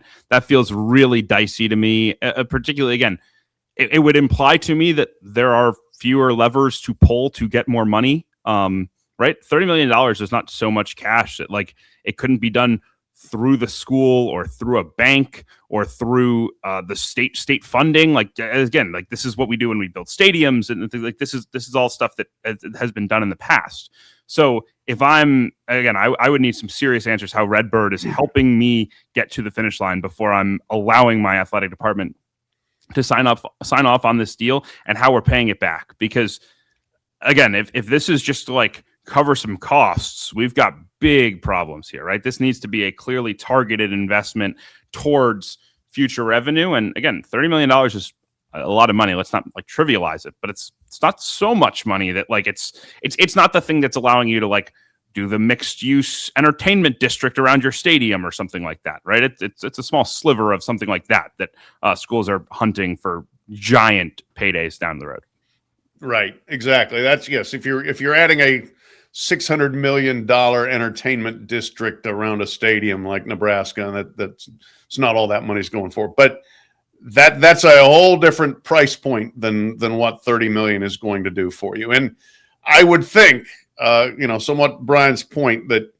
feels really dicey to me, particularly, again, it would imply to me that there are fewer levers to pull to get more money. Right? $30 million is not so much cash that it couldn't be done through the school or through a bank or through the state funding. Again, this is what we do when we build stadiums and things this is all stuff that has been done in the past. So if I would need some serious answers how Redbird is helping me get to the finish line before I'm allowing my athletic department to sign off on this deal, and how we're paying it back. Because again, if this is just to cover some costs, we've got big problems here, right? This needs to be a clearly targeted investment towards future revenue. And again, $30 million is a lot of money. Let's not trivialize it, but it's not so much money that it's not the thing that's allowing you to do the mixed use entertainment district around your stadium or something like that, right? It's a small sliver of something like that schools are hunting for giant paydays down the road. Right. Exactly. That's yes. If you're adding a $600 million entertainment district around a stadium like Nebraska, and that's not all that money's going for. But that's a whole different price point than what 30 million is going to do for you. And I would think, somewhat Brian's point, that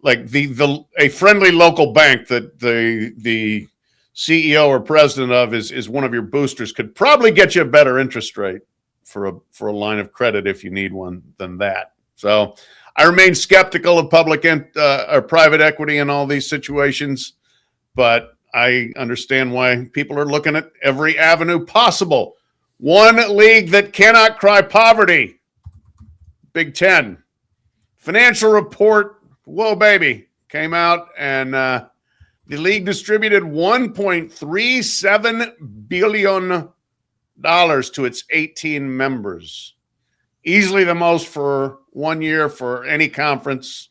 a friendly local bank that the CEO or president of is one of your boosters could probably get you a better interest rate for a line of credit if you need one than that. So I remain skeptical of public or private equity in all these situations, but I understand why people are looking at every avenue possible. One league that cannot cry poverty, Big Ten. Financial report, whoa, baby, came out, and the league distributed $1.37 billion to its 18 members. Easily the most for 1 year for any conference.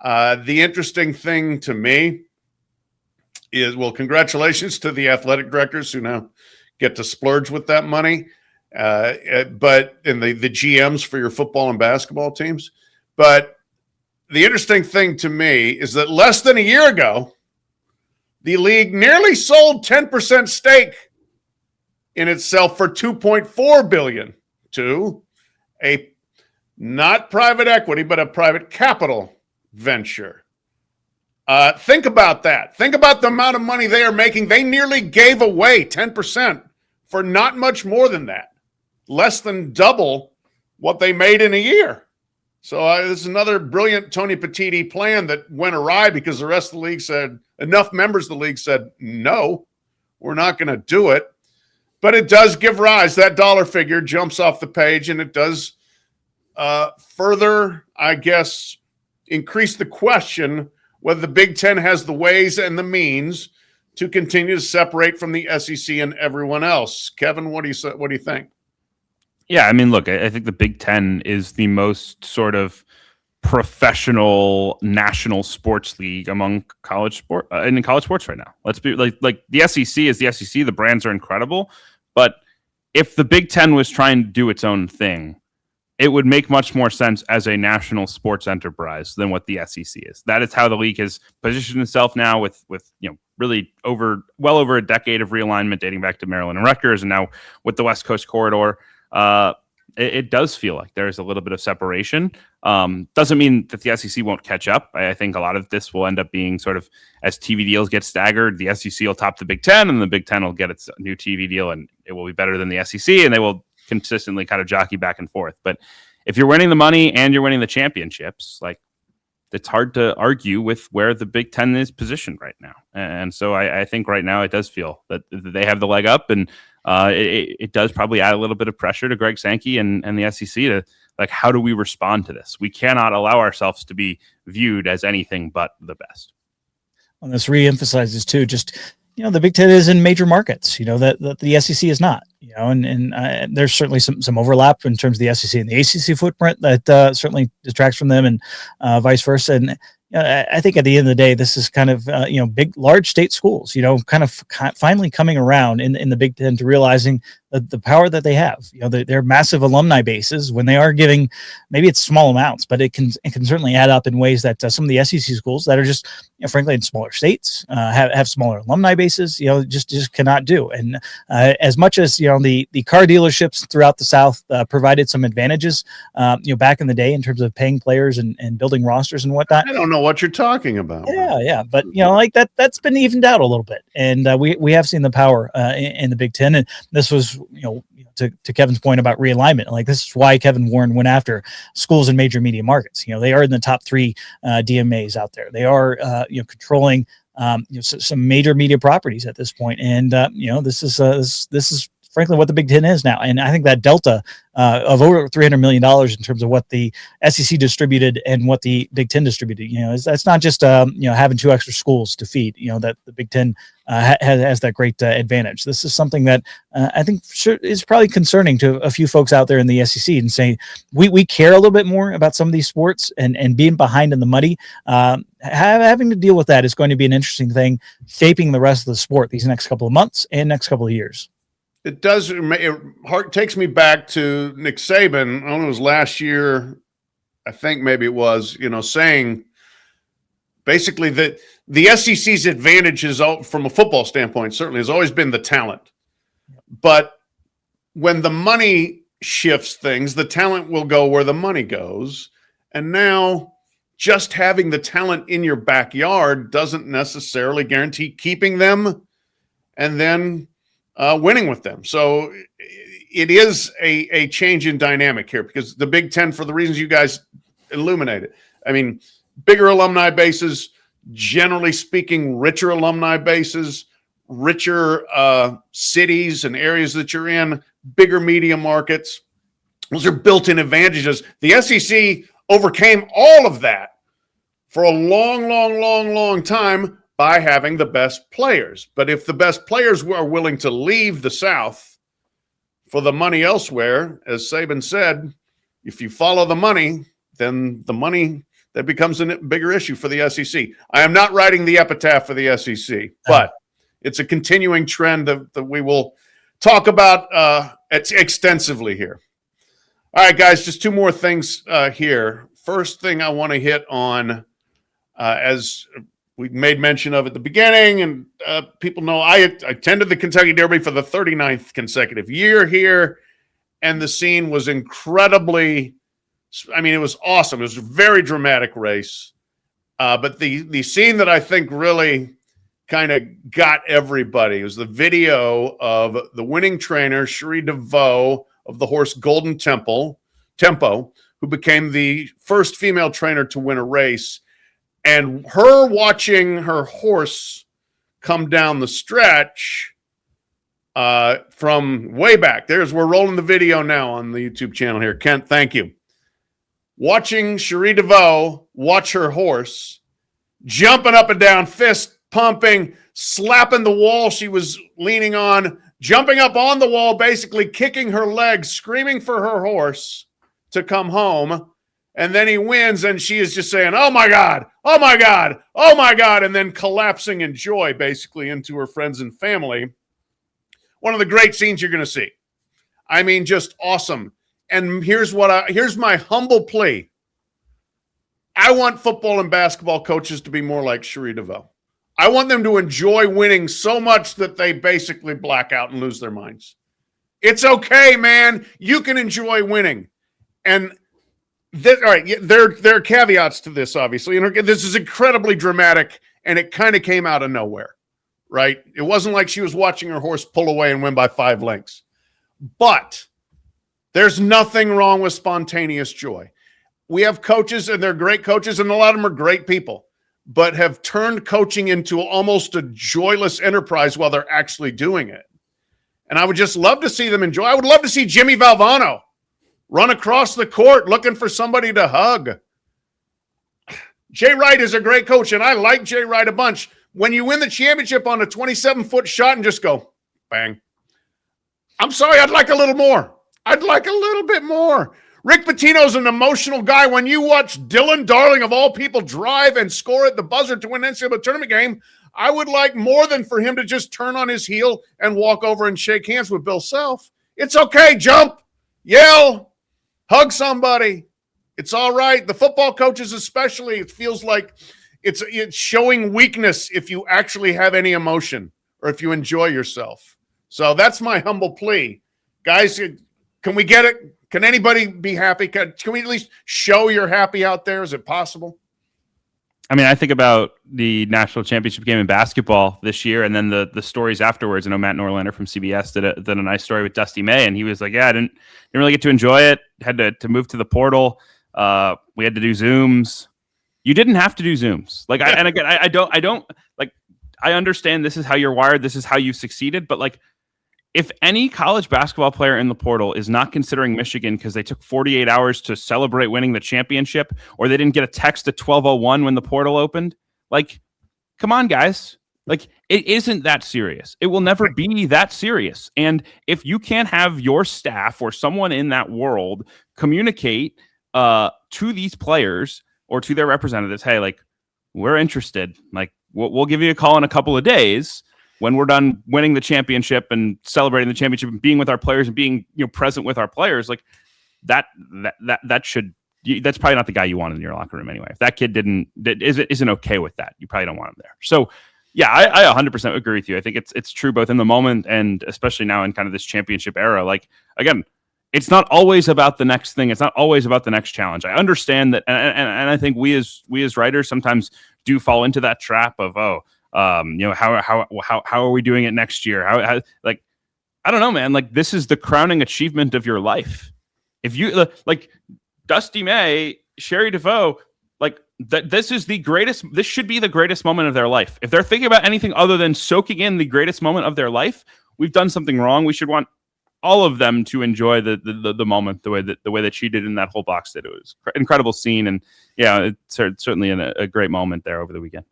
The interesting thing to me is, congratulations to the athletic directors who now get to splurge with that money, but in the GMs for your football and basketball teams. But the interesting thing to me is that less than a year ago, the league nearly sold 10% stake in itself for $2.4 billion to a not private equity, but a private capital venture. Think about that. Think about the amount of money they are making. They nearly gave away 10% for not much more than that. Less than double what they made in a year. So this is another brilliant Tony Petitti plan that went awry because the rest of the league said, enough members of the league said, no, we're not going to do it. But it does give rise, that dollar figure jumps off the page, and it does further, I guess, increase the question whether the Big Ten has the ways and the means to continue to separate from the SEC and everyone else. Kevin, what do you think? Yeah, I mean, look, I think the Big Ten is the most sort of professional national sports league among college sport in college sports right now. Let's be like the SEC is the SEC. The brands are incredible, but if the Big Ten was trying to do its own thing, it would make much more sense as a national sports enterprise than what the SEC is. That is how the league has positioned itself now, with really well over a decade of realignment dating back to Maryland and Rutgers, and now with the West Coast corridor. it does feel like there's a little bit of separation. Doesn't mean that the SEC won't catch up. I think a lot of this will end up being sort of as TV deals get staggered, the SEC will top the Big Ten, and the Big Ten will get its new TV deal, and it will be better than the SEC, and they will consistently kind of jockey back and forth. But if you're winning the money and you're winning the championships, like, it's hard to argue with where the Big Ten is positioned right now. And so I think right now it does feel that they have the leg up, and it does probably add a little bit of pressure to Greg Sankey and the SEC to, like, how do we respond to this? We cannot allow ourselves to be viewed as anything but the best. And this reemphasizes too, just, the Big Ten is in major markets, that the SEC is not, and there's certainly some overlap in terms of the SEC and the ACC footprint that certainly detracts from them, and vice versa. And I think at the end of the day, this is kind of, large state schools, kind of finally coming around in the Big Ten to realizing the power that they have. Their massive alumni bases, when they are giving, maybe it's small amounts, but it can certainly add up in ways that some of the SEC schools that are just, frankly, in smaller states have smaller alumni bases, just cannot do. And as much as, the car dealerships throughout the South provided some advantages, back in the day in terms of paying players and building rosters and whatnot. I don't know what you're talking about. Yeah. But, like that's been evened out a little bit. And we have seen the power in the Big Ten. And this was, to Kevin's point about realignment, like, this is why Kevin Warren went after schools in major media markets. They are in the top 3 DMAs out there. They are, controlling, some major media properties at this point. And, this is frankly what the Big Ten is now. And I think that delta of over $300 million in terms of what the SEC distributed and what the Big Ten distributed, that's not just, having 2 extra schools to feed, that the Big Ten has that great advantage. This is something that I think is probably concerning to a few folks out there in the SEC, and saying we care a little bit more about some of these sports, and being behind in the muddy, having to deal with that is going to be an interesting thing shaping the rest of the sport these next couple of months and next couple of years. It does. It takes me back to Nick Saban. I don't know, it was last year. I think maybe it was, saying basically that the SEC's advantage is, from a football standpoint, certainly has always been the talent. But when the money shifts things, the talent will go where the money goes. And now just having the talent in your backyard doesn't necessarily guarantee keeping them and then winning with them. So it is a change in dynamic here, because the Big Ten, for the reasons you guys illuminated, I mean, bigger alumni bases, generally speaking, richer alumni bases, richer cities and areas that you're in, bigger media markets. Those are built-in advantages. The SEC overcame all of that for a long time by having the best players. But if the best players are willing to leave the South for the money elsewhere, as Saban said, if you follow the money, then the money, that becomes a bigger issue for the SEC. I am not writing the epitaph for the SEC, but it's a continuing trend that we will talk about extensively here. All right, guys, just 2 more things here. First thing I want to hit on, as we made mention of at the beginning, and people know I attended the Kentucky Derby for the 39th consecutive year here, and the scene was incredibly, it was awesome. It was a very dramatic race. But the scene that I think really kind of got everybody was the video of the winning trainer, Cherie DeVoe, of the horse Golden Tempo, who became the first female trainer to win a race. And her watching her horse come down the stretch from way back. We're rolling the video now on the YouTube channel here. Kent, thank you. Watching Cherie DeVoe watch her horse, jumping up and down, fist pumping, slapping the wall she was leaning on, jumping up on the wall, basically kicking her legs, screaming for her horse to come home. And then he wins, and she is just saying, "Oh my God, oh my God, oh my God," and then collapsing in joy, basically, into her friends and family. One of the great scenes you're going to see. I mean, just awesome. And here's my humble plea. I want football and basketball coaches to be more like Cherie DeVoe. I want them to enjoy winning so much that they basically black out and lose their minds. It's okay, man. You can enjoy winning. And all right, there are caveats to this, obviously. And this is incredibly dramatic, and it kind of came out of nowhere, right? It wasn't like she was watching her horse pull away and win by 5 lengths. But there's nothing wrong with spontaneous joy. We have coaches, and they're great coaches, and a lot of them are great people, but have turned coaching into almost a joyless enterprise while they're actually doing it. And I would just love to see them enjoy. I would love to see Jimmy Valvano run across the court looking for somebody to hug. Jay Wright is a great coach, and I like Jay Wright a bunch. When you win the championship on a 27-foot shot and just go, bang. I'm sorry, I'd like a little more. I'd like a little bit more. Rick Pitino's an emotional guy. When you watch Dylan Darling, of all people, drive and score at the buzzer to win an NCAA tournament game, I would like more than for him to just turn on his heel and walk over and shake hands with Bill Self. It's okay. Jump, yell, hug somebody. It's all right. The football coaches especially, it feels like it's showing weakness if you actually have any emotion or if you enjoy yourself. So that's my humble plea. Guys, can we get it? Can anybody be happy? Can we at least show you're happy out there? Is it possible? I mean, I think about the national championship game in basketball this year, and then the stories afterwards. I know Matt Norlander from CBS did a nice story with Dusty May, and he was like, "Yeah, I didn't really get to enjoy it. Had to move to the portal. We had to do Zooms. You didn't have to do Zooms. Like, I don't like. I understand this is how you're wired. This is how you succeeded. But like, if any college basketball player in the portal is not considering Michigan because they took 48 hours to celebrate winning the championship, or they didn't get a text at 12:01 when the portal opened, like, come on, guys. Like, it isn't that serious. It will never be that serious. And if you can't have your staff or someone in that world communicate to these players or to their representatives, hey, like, we're interested. Like, we'll give you a call in a couple of days when we're done winning the championship and celebrating the championship and being with our players and being, present with our players, like that's probably not the guy you want in your locker room anyway. If that kid isn't okay with that, you probably don't want him there. So yeah, I 100% agree with you. I think it's true both in the moment and especially now in kind of this championship era. Like, again, it's not always about the next thing. It's not always about the next challenge. I understand that. And I think we as writers sometimes do fall into that trap of, how are we doing it next year? How like, I don't know, man. Like, this is the crowning achievement of your life. If you like Dusty May, Sherry DeVoe, like this should be the greatest moment of their life. If they're thinking about anything other than soaking in the greatest moment of their life, we've done something wrong. We should want all of them to enjoy the moment the way that she did in that whole box. That it was incredible scene, and yeah, it's certainly a great moment there over the weekend.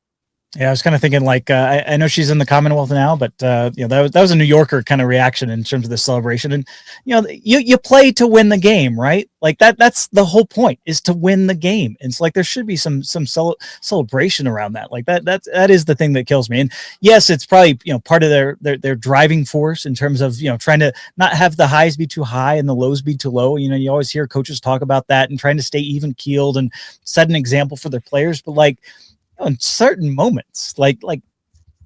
Yeah, I was kind of thinking like I know she's in the Commonwealth now, but that was a New Yorker kind of reaction in terms of the celebration. And you play to win the game, right? Like that's the whole point, is to win the game. And it's like there should be some celebration around that. Like that is the thing that kills me. And yes, it's probably part of their driving force in terms of trying to not have the highs be too high and the lows be too low. You always hear coaches talk about that and trying to stay even keeled and set an example for their players. But like, in certain moments, like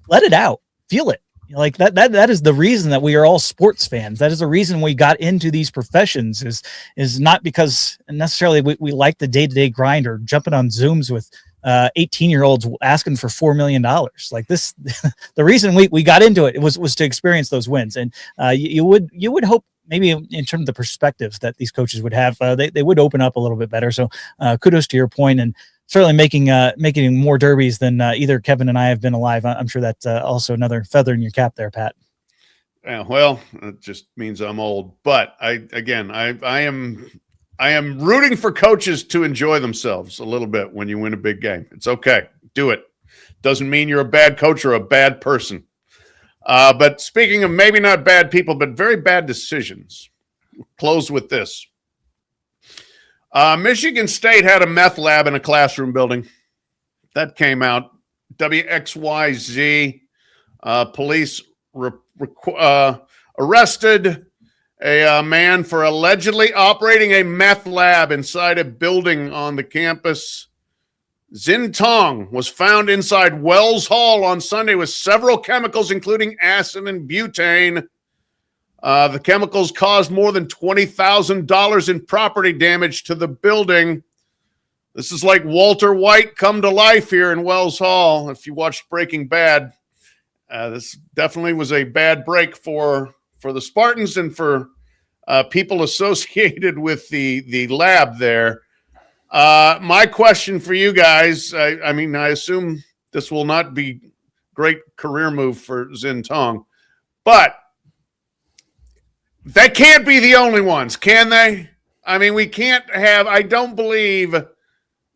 let it out, feel it. Like that is the reason that we are all sports fans. That is the reason we got into these professions is not because necessarily we like the day-to-day grind or jumping on Zooms with 18-year-olds asking for $4 million. Like this, the reason we got into it was to experience those wins. And you would hope maybe in terms of the perspectives that these coaches would have, they would open up a little bit better. So kudos to your point, and certainly making more derbies than either Kevin and I have been alive. I'm sure that's also another feather in your cap there, Pat. Yeah, well, it just means I'm old. But I am rooting for coaches to enjoy themselves a little bit when you win a big game. It's okay. Do it. Doesn't mean you're a bad coach or a bad person. But speaking of maybe not bad people, but very bad decisions, we'll close with this. Michigan State had a meth lab in a classroom building. That came out. WXYZ police arrested a man for allegedly operating a meth lab inside a building on the campus. Xin Tong was found inside Wells Hall on Sunday with several chemicals, including acid and butane. The chemicals caused more than $20,000 in property damage to the building. This is like Walter White come to life here in Wells Hall. If you watched Breaking Bad, this definitely was a bad break for the Spartans and for people associated with the lab there. My question for you guys, I mean, I assume this will not be great career move for Zin Tong, but they can't be the only ones, can they? I mean, we can't have, I don't believe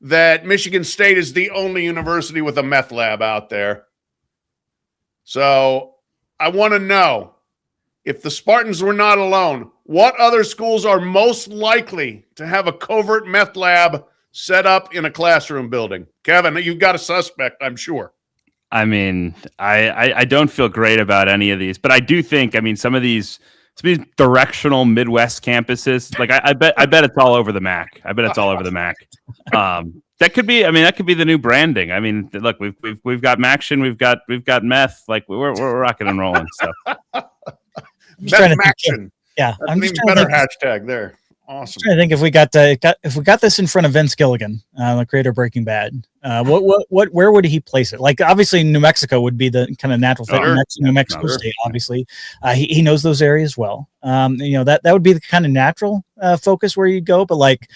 that Michigan State is the only university with a meth lab out there. So I want to know, if the Spartans were not alone, what other schools are most likely to have a covert meth lab set up in a classroom building? Kevin, you've got a suspect, I'm sure. I mean, I don't feel great about any of these, but I do think, I mean, some of these directional Midwest campuses, like I bet it's all over the MAC. I bet it's all over the MAC. That could be, I mean, that could be the new branding. I mean, look, we've got Maction, we've got meth, like we're rocking and rolling. So Meth Maction. Yeah, that's an even better hashtag there. Awesome. I'm trying to think if we got this in front of Vince Gilligan, the creator of Breaking Bad, where would he place it? Like, obviously New Mexico would be the kind of natural fit. New Mexico State, obviously, he knows those areas well. That would be the kind of natural focus where you go. But like,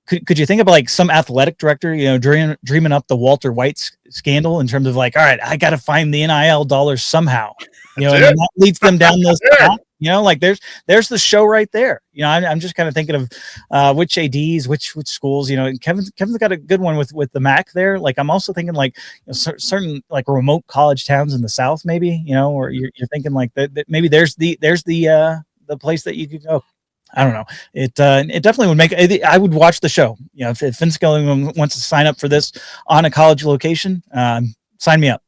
could you think of like some athletic director, dreaming up the Walter White scandal in terms of like, all right, I got to find the NIL dollars somehow, and that leads them down this path. Like there's the show right there. I'm just kind of thinking of which ADs, which schools. Kevin's got a good one with the MAC there. Like I'm also thinking like certain like remote college towns in the South, maybe. Or you're thinking like that maybe there's the place that you could go. I don't know. It definitely would make. I would watch the show. If Vince Gilligan wants to sign up for this on a college location, sign me up.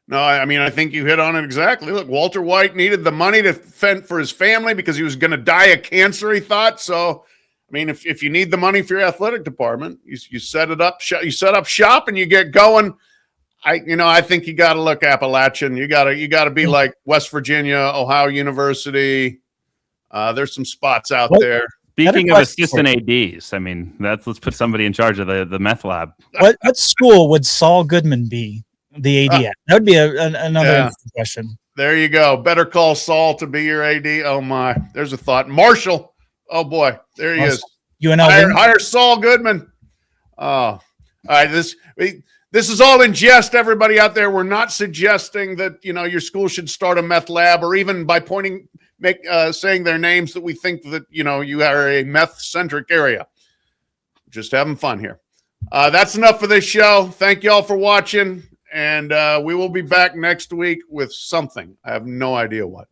No, I mean, I think you hit on it exactly. Look, Walter White needed the money to fend for his family because he was going to die of cancer, he thought. So, I mean, if you need the money for your athletic department, you set it up, you set up shop and you get going. I think you got to look Appalachian. You got to be like West Virginia, Ohio University. There's some spots out there. Speaking of assistant ADs, I mean, let's put somebody in charge of the meth lab. What school would Saul Goodman be the AD at? That would be another question. There you go. Better call Saul to be your AD. Oh my, there's a thought. Marshall. Oh boy, there he is. Hire Saul Goodman. Oh, all right. This is all in jest, everybody out there. We're not suggesting that your school should start a meth lab, or even by saying their names that we think that you are a meth centric area. Just having fun here. That's enough for this show. Thank you all for watching. And we will be back next week with something. I have no idea what.